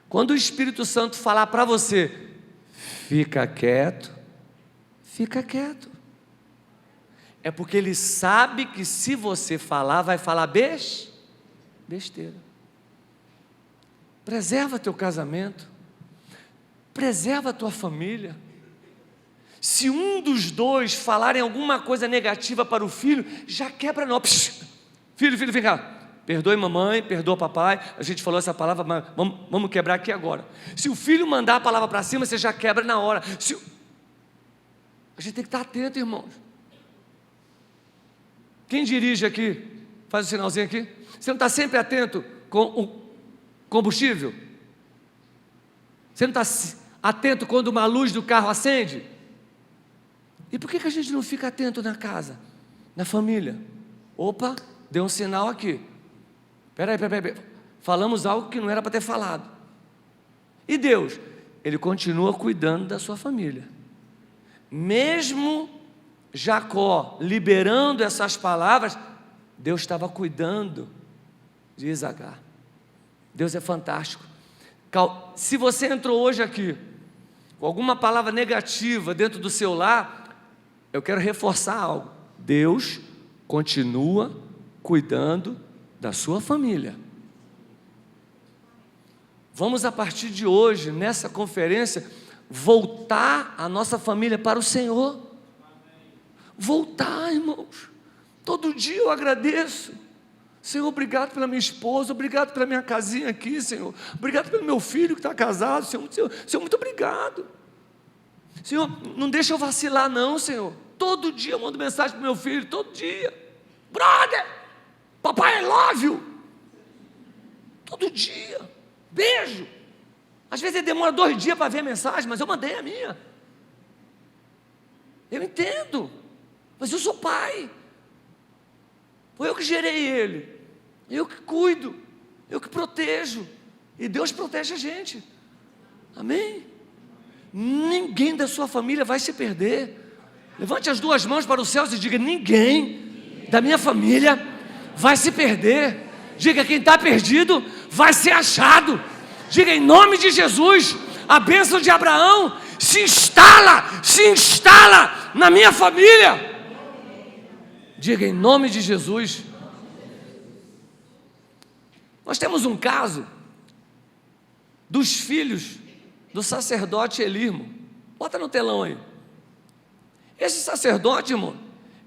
Quando o Espírito Santo falar para você, fica quieto, fica quieto. É porque ele sabe que se você falar, vai falar besteira. Preserva teu casamento, preserva a tua família. Se um dos dois falarem alguma coisa negativa para o filho, já quebra não. Filho, vem cá. Perdoe mamãe, perdoa papai. A gente falou essa palavra, mas vamos quebrar aqui agora. Se o filho mandar a palavra para cima, você já quebra na hora. A gente tem que estar atento, irmãos. Quem dirige aqui, faz o sinalzinho aqui. Você não está sempre atento com o combustível? Você não está atento quando uma luz do carro acende? E por que a gente não fica atento na casa, na família? Opa, deu um sinal aqui. Peraí. Falamos algo que não era para ter falado. E Deus? Ele continua cuidando da sua família. Mesmo Jacó liberando essas palavras, Deus estava cuidando de Isagar. Deus é fantástico. Se você entrou hoje aqui com alguma palavra negativa dentro do seu lar, eu quero reforçar algo. Deus continua cuidando da sua família. Vamos a partir de hoje, nessa conferência, voltar a nossa família para o Senhor. Voltar, irmãos. Todo dia eu agradeço. Senhor, obrigado pela minha esposa, obrigado pela minha casinha aqui, Senhor. Obrigado pelo meu filho que está casado, Senhor, muito obrigado. Senhor, não deixa eu vacilar não, Senhor. Todo dia eu mando mensagem para o meu filho, todo dia. Brother, papai, I love you. Todo dia, beijo. Às vezes ele demora 2 dias para ver a mensagem, mas eu mandei a minha. Eu entendo, mas eu sou pai. Foi eu que gerei ele, eu que cuido, eu que protejo, e Deus protege a gente, amém? Ninguém da sua família vai se perder. Levante as 2 mãos para os céus e diga, ninguém da minha família vai se perder. Diga, quem está perdido vai ser achado. Diga, em nome de Jesus, a bênção de Abraão se instala na minha família. Diga, em nome de Jesus. Nós temos um caso dos filhos do sacerdote Elirmo. Bota no telão aí. Esse sacerdote, irmão,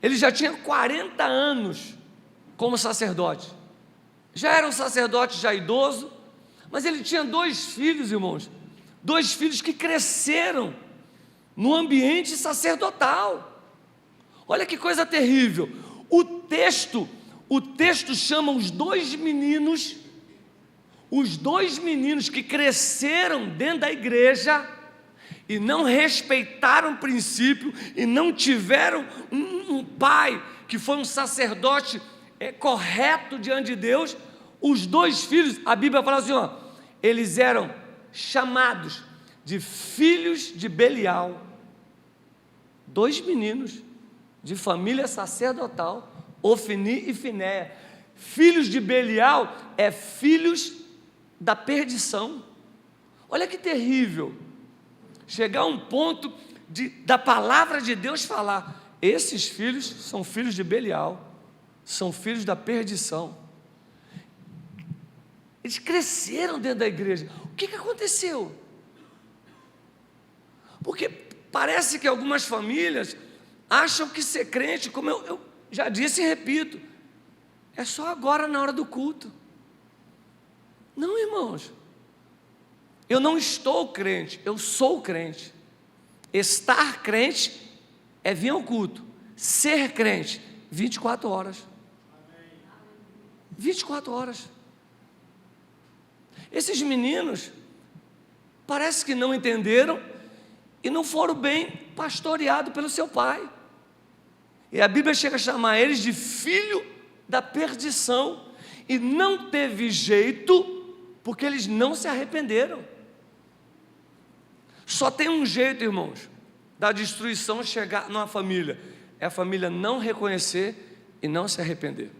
ele já tinha 40 anos como sacerdote. Já era um sacerdote já idoso, mas ele tinha 2 filhos, irmãos. 2 filhos que cresceram no ambiente sacerdotal. Olha que coisa terrível. O texto chama os 2 meninos que cresceram dentro da igreja e não respeitaram o princípio e não tiveram um pai que foi um sacerdote correto diante de Deus. Os 2 filhos, a Bíblia fala assim, ó, eles eram chamados de filhos de Belial. 2 meninos de família sacerdotal, Ofni e Finéia. Filhos de Belial é filhos da perdição. Olha que terrível, chegar a um ponto da palavra de Deus falar, esses filhos são filhos de Belial, são filhos da perdição. Eles cresceram dentro da igreja. O que aconteceu? Porque parece que algumas famílias acham que ser crente, como eu já disse e repito, é só agora na hora do culto. Não, irmãos, eu não estou crente, eu sou crente. Estar crente é vir ao culto. Ser crente, 24 horas. 24 horas. Esses meninos parece que não entenderam e não foram bem pastoreados pelo seu pai. E a Bíblia chega a chamar eles de filho da perdição. E não teve jeito porque eles não se arrependeram. Só tem um jeito, irmãos, da destruição chegar numa família: é a família não reconhecer e não se arrepender.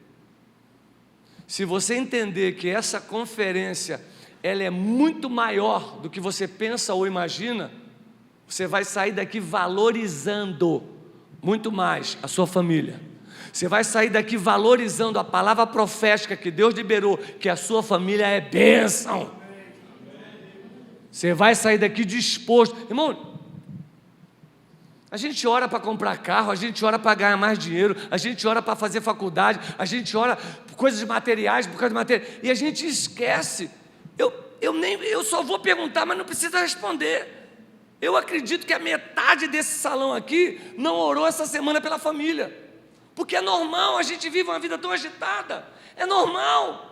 Se você entender que essa conferência, ela é muito maior do que você pensa ou imagina, você vai sair daqui valorizando muito mais a sua família. Você vai sair daqui valorizando a palavra profética que Deus liberou, que a sua família é bênção. Você vai sair daqui disposto. Irmão, a gente ora para comprar carro, a gente ora para ganhar mais dinheiro, a gente ora para fazer faculdade, a gente ora por coisas materiais, por causa de matéria, e a gente esquece. Eu só vou perguntar, mas não precisa responder. Eu acredito que a metade desse salão aqui não orou essa semana pela família, porque é normal, a gente vive uma vida tão agitada, é normal.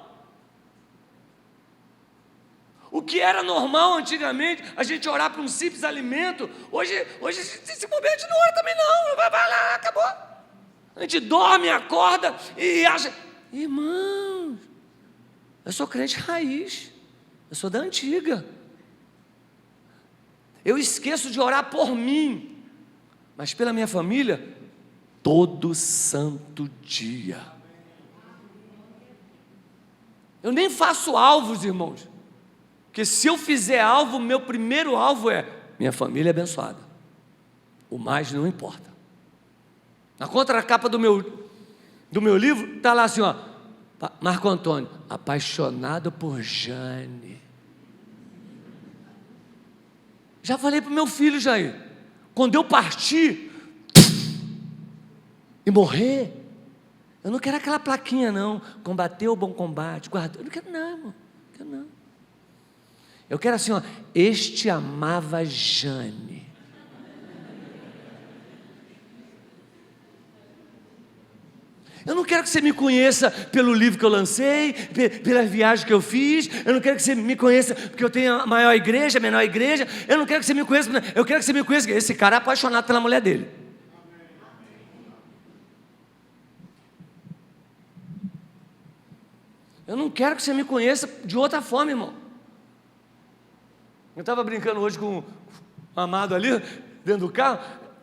O que era normal antigamente, a gente orar para um simples alimento, hoje se bobear, a gente não ora também não, vai lá, acabou. A gente dorme, acorda e acha, irmão, eu sou crente raiz, eu sou da antiga. Eu esqueço de orar por mim, mas pela minha família, todo santo dia. Eu nem faço alvos, irmãos, porque se eu fizer alvo, meu primeiro alvo é: minha família é abençoada. O mais não importa. Na contracapa do meu livro, está lá assim, ó, Marco Antônio, apaixonado por Jane. Já falei para o meu filho, Jair, quando eu partir e morrer, eu não quero aquela plaquinha não, combateu o bom combate, guardou, eu não quero não, irmão, não quero não. Eu quero assim, ó, este amava Jane. Eu não quero que você me conheça pelo livro que eu lancei, pela viagem que eu fiz. Eu não quero que você me conheça porque eu tenho a maior igreja, a menor igreja. Eu não quero que você me conheça, eu quero que você me conheça. Esse cara é apaixonado pela mulher dele. Eu não quero que você me conheça de outra forma, irmão. Eu estava brincando hoje com o amado ali, dentro do carro.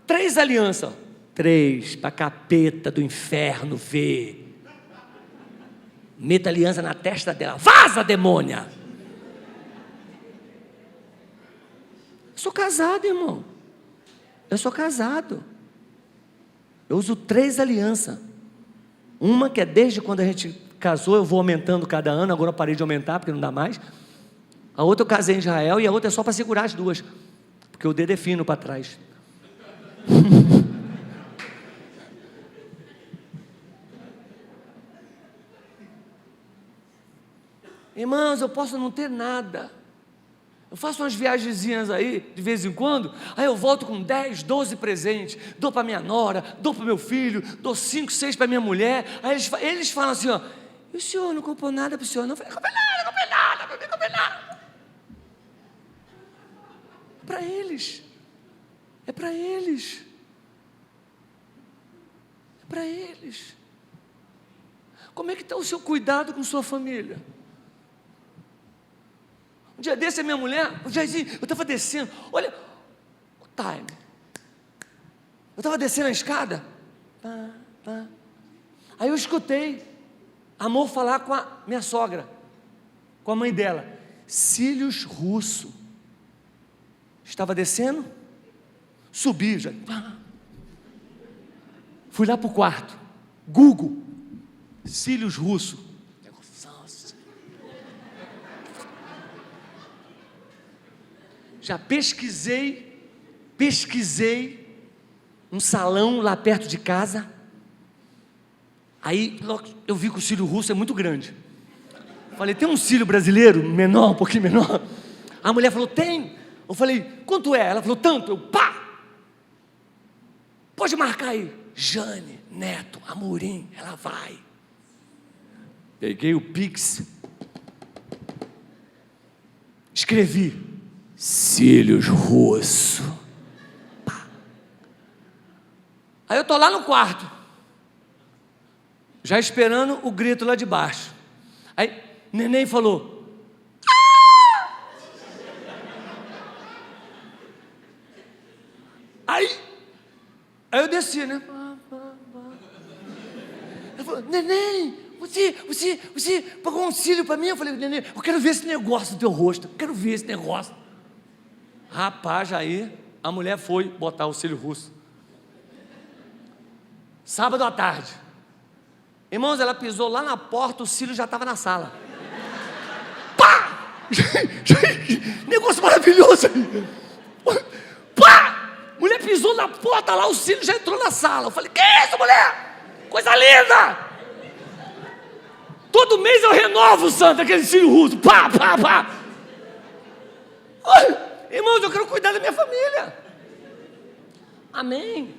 3 alianças. 3, para capeta do inferno ver. Meta aliança na testa dela. Vaza, demônia! Eu sou casado, irmão. Eu sou casado. Eu uso 3 alianças. Uma que é desde quando a gente casou, eu vou aumentando cada ano. Agora eu parei de aumentar porque não dá mais. A outra eu casei em Israel e a outra é só para segurar as duas, porque o dedo é fino para trás. Irmãos, eu posso não ter nada. Eu faço umas viagenzinhas aí, de vez em quando, aí eu volto com 10, 12 presentes, dou para minha nora, dou para meu filho, dou 5, 6 para minha mulher. Aí eles falam assim, ó, e o senhor não comprou nada para o senhor? Não, eu falei, não comprei nada. Para eles, é para eles, é para eles. Como é que está o seu cuidado com sua família? Um dia desse a minha mulher, Jairzinho, eu estava descendo, olha o time, eu estava descendo a escada, aí eu escutei Amor falar com a minha sogra, com a mãe dela, cílios russo. Estava descendo, subi, já. Fui lá para o quarto, Google, cílios russo. Já pesquisei um salão lá perto de casa. Aí eu vi que o cílio russo é muito grande. Falei, tem um cílio brasileiro menor, um pouquinho menor? A mulher falou, tem. Eu falei, quanto é? Ela falou, tanto. Eu, pá! Pode marcar aí. Jane, Neto, Amorim, ela vai. Peguei o Pix. Escrevi, cílios russo. Pá. Aí eu estou lá no quarto, já esperando o grito lá de baixo. Aí neném falou, Aí eu desci, né? Ela falou, neném, você pagou um cílio para mim? Eu falei, neném, eu quero ver esse negócio no teu rosto, eu quero ver esse negócio. Rapaz, aí a mulher foi botar o cílio russo. Sábado à tarde. Irmãos, ela pisou lá na porta, o cílio já estava na sala. Pá! Negócio maravilhoso. Pá! Mulher pisou na porta lá, o cílio já entrou na sala. Eu falei, que é isso, mulher? Coisa linda! Todo mês eu renovo, Santa, aquele cílio russo. Pá, pá, pá. Olha, irmãos, eu quero cuidar da minha família. Amém.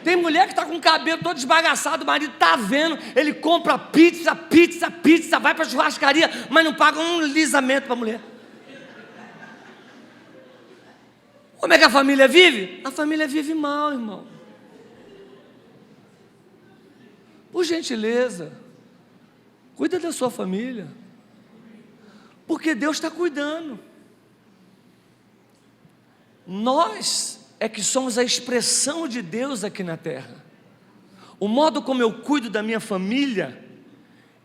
Tem mulher que está com o cabelo todo esbagaçado, o marido está vendo, ele compra pizza, vai para a churrascaria, mas não paga um lisamento para a mulher. Como é que a família vive? A família vive mal, irmão. Por gentileza, cuida da sua família, porque Deus está cuidando. Nós é que somos a expressão de Deus aqui na terra. O modo como eu cuido da minha família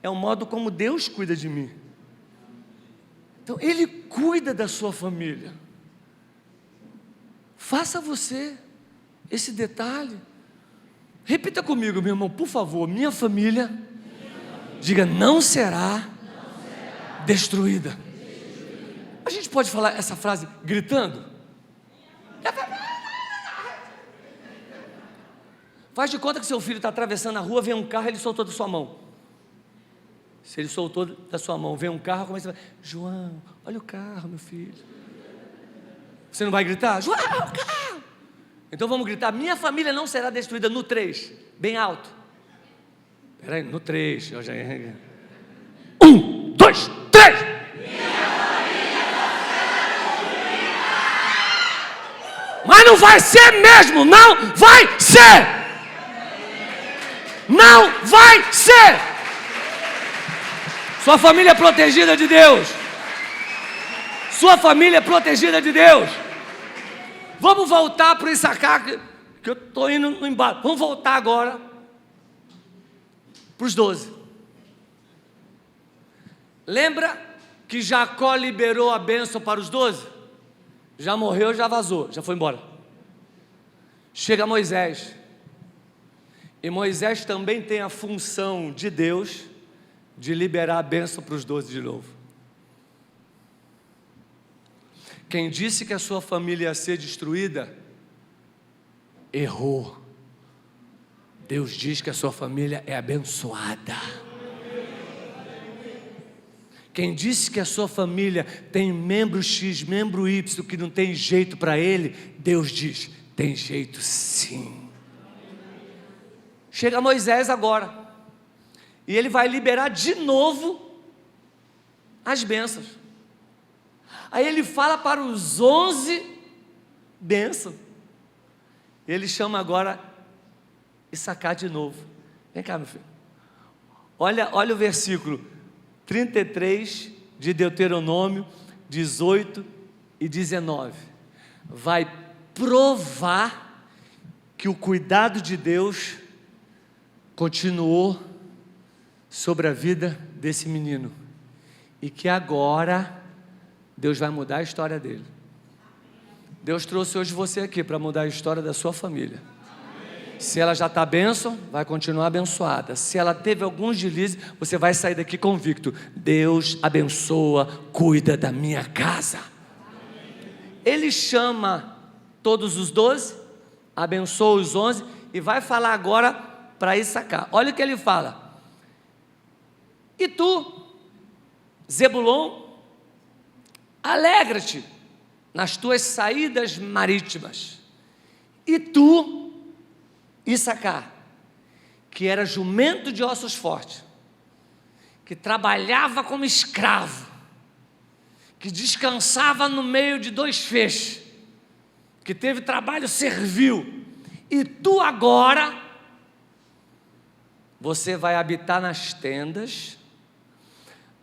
é o modo como Deus cuida de mim. Então Ele cuida da sua família. Faça você esse detalhe. Repita comigo, meu irmão, por favor. Minha família, diga, não será destruída. A gente pode falar essa frase gritando? Faz de conta que seu filho está atravessando a rua, vem um carro, ele soltou da sua mão. Se ele soltou da sua mão, vem um carro, começa a falar, João, olha o carro, meu filho. Você não vai gritar? João, o carro! Então vamos gritar, minha família não será destruída no 3, bem alto. Espera aí, no 3. 1, 2, 3! Mas não vai ser mesmo, não vai ser! Não vai ser! Sua família é protegida de Deus. Sua família é protegida de Deus. Vamos voltar para o Issacar, que eu estou indo no embalo. Vamos voltar agora para os 12. Lembra que Jacó liberou a bênção para os 12? Já morreu, já vazou, já foi embora. Chega Moisés. E Moisés também tem a função de Deus de liberar a bênção para os 12 de novo. Quem disse que a sua família ia ser destruída, errou. Deus diz que a sua família é abençoada. Quem disse que a sua família tem membro X, membro Y, que não tem jeito para ele, Deus diz, tem jeito sim. Chega Moisés agora, e ele vai liberar de novo as bênçãos. Aí ele fala para os 11 bênçãos. Ele chama agora Issacar de novo. Vem cá, meu filho. Olha o versículo 33 de Deuteronômio 18 e 19. Vai provar que o cuidado de Deus continuou sobre a vida desse menino e que agora Deus vai mudar a história dele. Deus trouxe hoje você aqui para mudar a história da sua família. Se ela já está bênção, vai continuar abençoada. Se ela teve alguns deslizes, você vai sair daqui convicto. Deus abençoa, cuida da minha casa. Ele chama todos os 12, abençoa os 11 e vai falar agora para Issacar. Olha o que ele fala. E tu, Zebulon, alegra-te nas tuas saídas marítimas. E tu, Issacar, que era jumento de ossos fortes, que trabalhava como escravo, que descansava no meio de 2 feixes, que teve trabalho servil, e tu agora, você vai habitar nas tendas,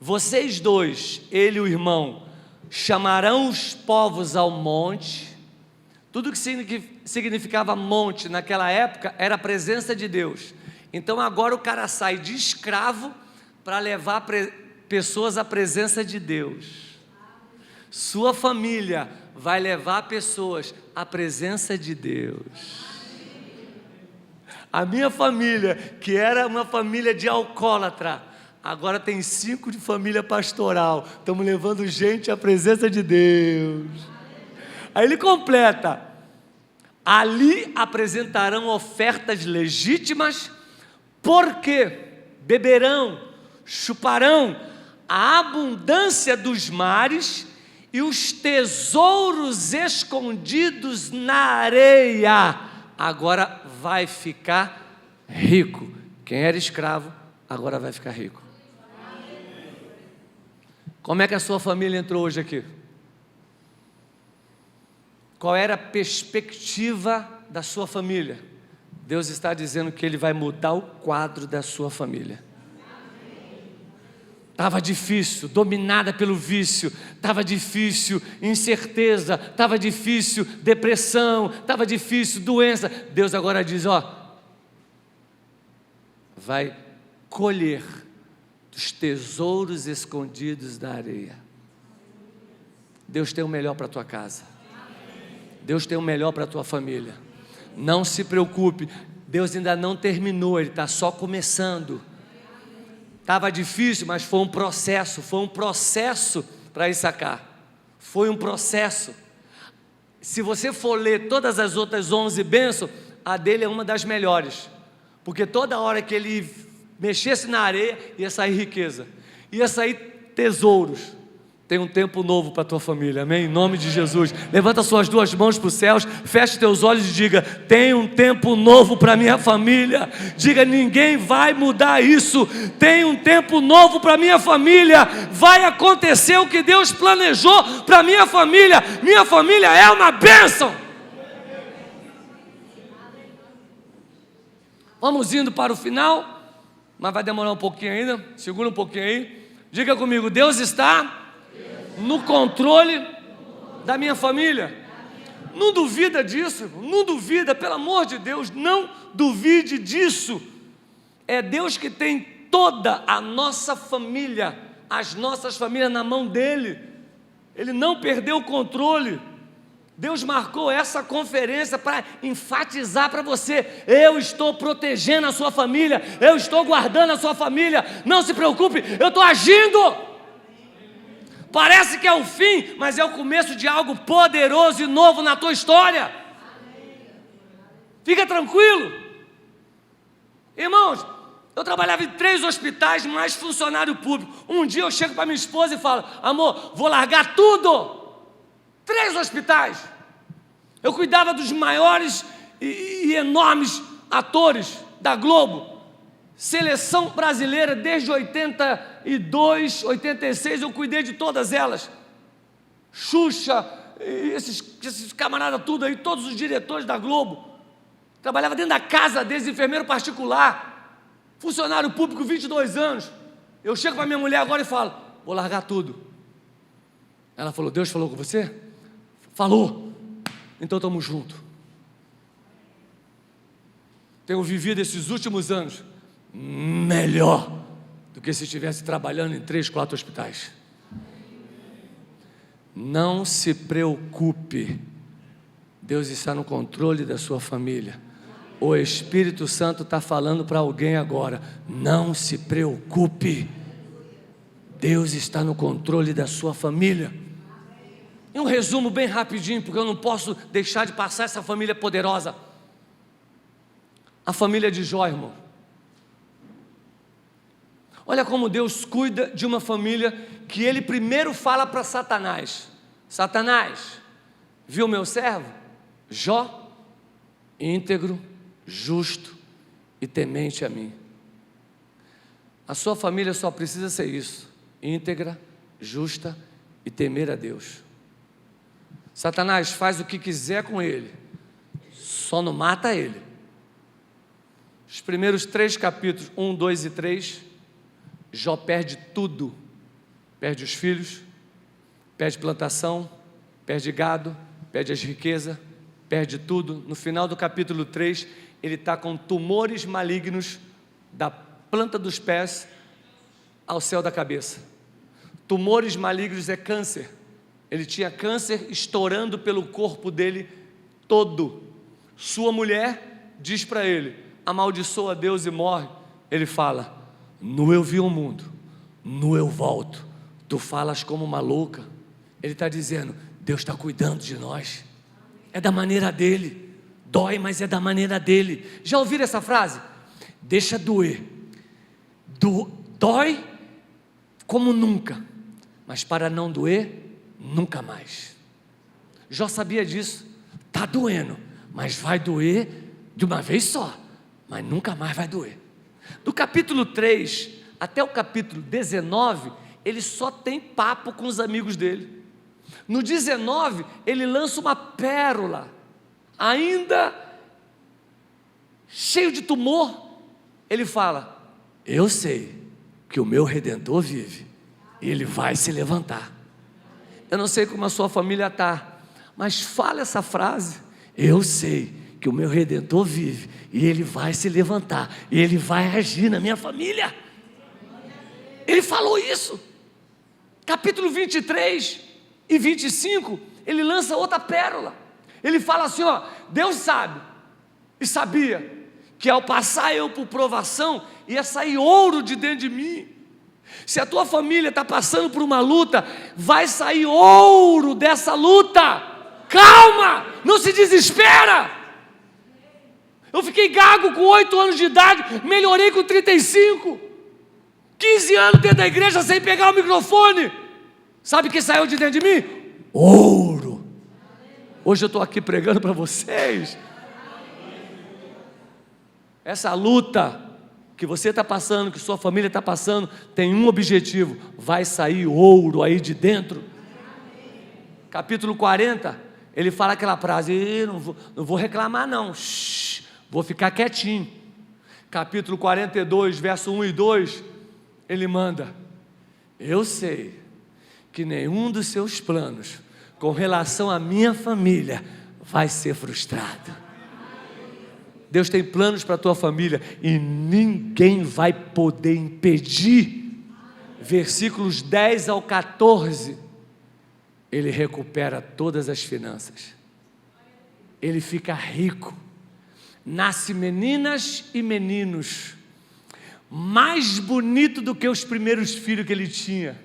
vocês 2, ele e o irmão, chamarão os povos ao monte, Tudo que significava monte naquela época era a presença de Deus. Então agora o cara sai de escravo para levar pessoas à presença de Deus. Sua família vai levar pessoas à presença de Deus. A minha família, que era uma família de alcoólatra, agora tem 5 de família pastoral. Estamos levando gente à presença de Deus. Aí ele completa: ali apresentarão ofertas legítimas, porque beberão, chuparão a abundância dos mares e os tesouros escondidos na areia. Agora vai ficar rico. Quem era escravo, agora vai ficar rico. Como é que a sua família entrou hoje aqui? Qual era a perspectiva da sua família? Deus está dizendo que Ele vai mudar o quadro da sua família. Estava difícil, dominada pelo vício, estava difícil, incerteza, estava difícil, depressão, estava difícil, doença. Deus agora diz, vai colher os tesouros escondidos da areia. Deus tem o melhor para a tua casa. Deus tem o melhor para a tua família. Não se preocupe, Deus ainda não terminou, Ele está só começando. Estava difícil, mas foi um processo para Issacar. Foi um processo. Se você for ler todas as outras 11 bênçãos, a dele é uma das melhores. Porque toda hora que ele mexesse na areia, ia sair riqueza, ia sair tesouros. Tem um tempo novo para a tua família, amém? Em nome de Jesus. Levanta suas 2 mãos para os céus, feche teus olhos e diga: tem um tempo novo para a minha família. Diga: ninguém vai mudar isso. Tem um tempo novo para a minha família. Vai acontecer o que Deus planejou para a minha família. Minha família é uma bênção. Vamos indo para o final, mas vai demorar um pouquinho ainda. Segura um pouquinho aí. Diga comigo: Deus está no controle da minha família. Não duvida disso, não duvida, pelo amor de Deus, não duvide disso. É Deus que tem toda a nossa família, as nossas famílias na mão dEle. Ele não perdeu o controle. Deus marcou essa conferência para enfatizar para você: eu estou protegendo a sua família, eu estou guardando a sua família. Não se preocupe, eu estou agindo. Parece que é o fim, mas é o começo de algo poderoso e novo na tua história. Fica tranquilo. Irmãos, eu trabalhava em 3 hospitais, mais funcionário público. Um dia eu chego para minha esposa e falo: amor, vou largar tudo. 3 hospitais. Eu cuidava dos maiores e enormes atores da Globo. Seleção brasileira, desde 82, 86, eu cuidei de todas elas. Xuxa, esses camaradas tudo aí, todos os diretores da Globo. Trabalhava dentro da casa deles, enfermeiro particular, funcionário público, 22 anos. Eu chego para minha mulher agora e falo: vou largar tudo. Ela falou: Deus falou com você? Falou. Então estamos juntos. Tenho vivido esses últimos anos melhor do que se estivesse trabalhando em 3, 4 hospitais. Não se preocupe, Deus está no controle da sua família. O Espírito Santo está falando para alguém agora: não se preocupe, Deus está no controle da sua família. E um resumo bem rapidinho, porque eu não posso deixar de passar essa família poderosa. A família de Jó, irmão. Olha como Deus cuida de uma família, que Ele primeiro fala para Satanás: Satanás, viu meu servo? Jó, íntegro, justo e temente a mim. A sua família só precisa ser isso: íntegra, justa e temer a Deus. Satanás faz o que quiser com ele, só não mata ele. Os primeiros 3 capítulos, 1, 2 e 3, Jó perde tudo. Perde os filhos, perde plantação, perde gado, perde as riquezas, perde tudo. No final do capítulo 3, ele está com tumores malignos da planta dos pés ao céu da cabeça. Tumores malignos é câncer. Ele tinha câncer estourando pelo corpo dele todo. Sua mulher diz para ele: amaldiçoa Deus e morre. Ele fala: nu eu vi o mundo, nu eu volto. Tu falas como uma louca. Ele está dizendo: Deus está cuidando de nós. É da maneira dele. Dói, mas é da maneira dele. Já ouviram essa frase? Deixa doer. Dói como nunca, mas para não doer, nunca mais. Jó sabia disso. Está doendo, mas vai doer de uma vez só, mas nunca mais vai doer. Do capítulo 3 até o capítulo 19, ele só tem papo com os amigos dele. No 19, ele lança uma pérola, ainda cheio de tumor. Ele fala: eu sei que o meu Redentor vive e ele vai se levantar. Eu não sei como a sua família está, mas fala essa frase: eu sei que o meu Redentor vive e ele vai se levantar e ele vai agir na minha família. Ele falou isso. Capítulo 23 e 25, ele lança outra pérola. Ele fala assim: ó, Deus sabe e sabia que ao passar eu por provação, ia sair ouro de dentro de mim. Se a tua família está passando por uma luta, vai sair ouro dessa luta. Calma, não se desespera. Eu fiquei gago com 8 anos de idade, melhorei com 35. 15 anos dentro da igreja sem pegar o microfone. Sabe o que saiu de dentro de mim? Ouro. Hoje eu estou aqui pregando para vocês. Essa luta que você está passando, que sua família está passando, tem um objetivo: vai sair ouro aí de dentro. Capítulo 40, ele fala aquela frase: não vou reclamar não, vou ficar quietinho. Capítulo 42, verso 1 e 2, ele manda: eu sei que nenhum dos seus planos com relação à minha família vai ser frustrado. Deus tem planos para a tua família e ninguém vai poder impedir. Versículos 10 ao 14, ele recupera todas as finanças, ele fica rico, nasce meninas e meninos, mais bonito do que os primeiros filhos que ele tinha.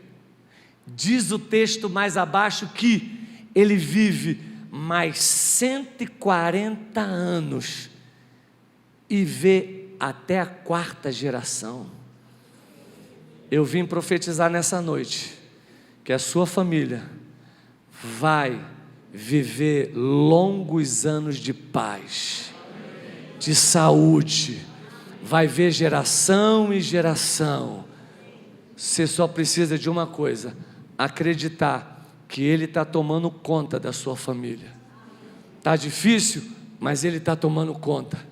Diz o texto mais abaixo que ele vive mais 140 anos e vê até a 4ª geração. Eu vim profetizar nessa noite que a sua família vai viver longos anos de paz, de saúde, vai ver geração e geração. Você só precisa de uma coisa: acreditar que Ele está tomando conta da sua família. Está difícil, mas Ele está tomando conta.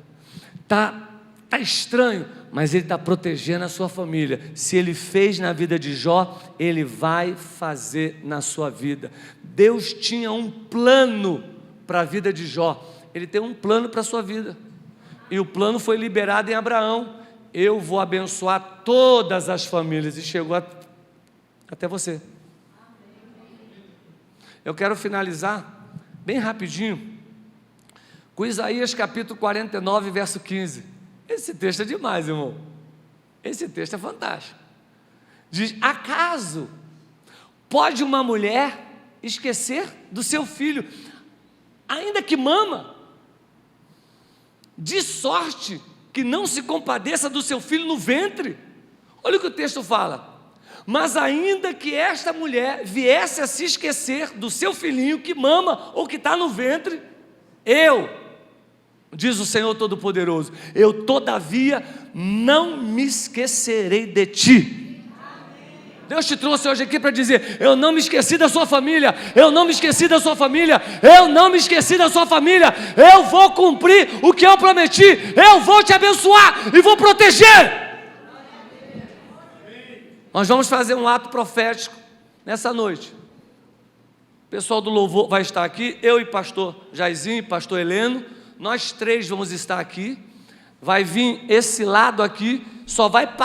Está estranho, mas Ele está protegendo a sua família. Se Ele fez na vida de Jó, Ele vai fazer na sua vida. Deus tinha um plano para a vida de Jó. Ele tem um plano para a sua vida. E o plano foi liberado em Abraão: eu vou abençoar todas as famílias. E chegou até você. Eu quero finalizar bem rapidinho com Isaías capítulo 49, verso 15. Esse texto é demais, irmão. Esse texto é fantástico. Diz: acaso pode uma mulher esquecer do seu filho, ainda que mama, de sorte que não se compadeça do seu filho no ventre? Olha o que o texto fala: mas ainda que esta mulher viesse a se esquecer do seu filhinho que mama ou que está no ventre, diz o Senhor Todo-Poderoso, eu todavia não me esquecerei de ti. Deus te trouxe hoje aqui para dizer: eu não me esqueci da sua família, eu não me esqueci da sua família, eu não me esqueci da sua família, eu vou cumprir o que eu prometi, eu vou te abençoar e vou proteger. Nós vamos fazer um ato profético nessa noite. O pessoal do louvor vai estar aqui, eu e pastor Jairzinho e pastor Heleno, nós três vamos estar aqui. Vai vir esse lado aqui, só vai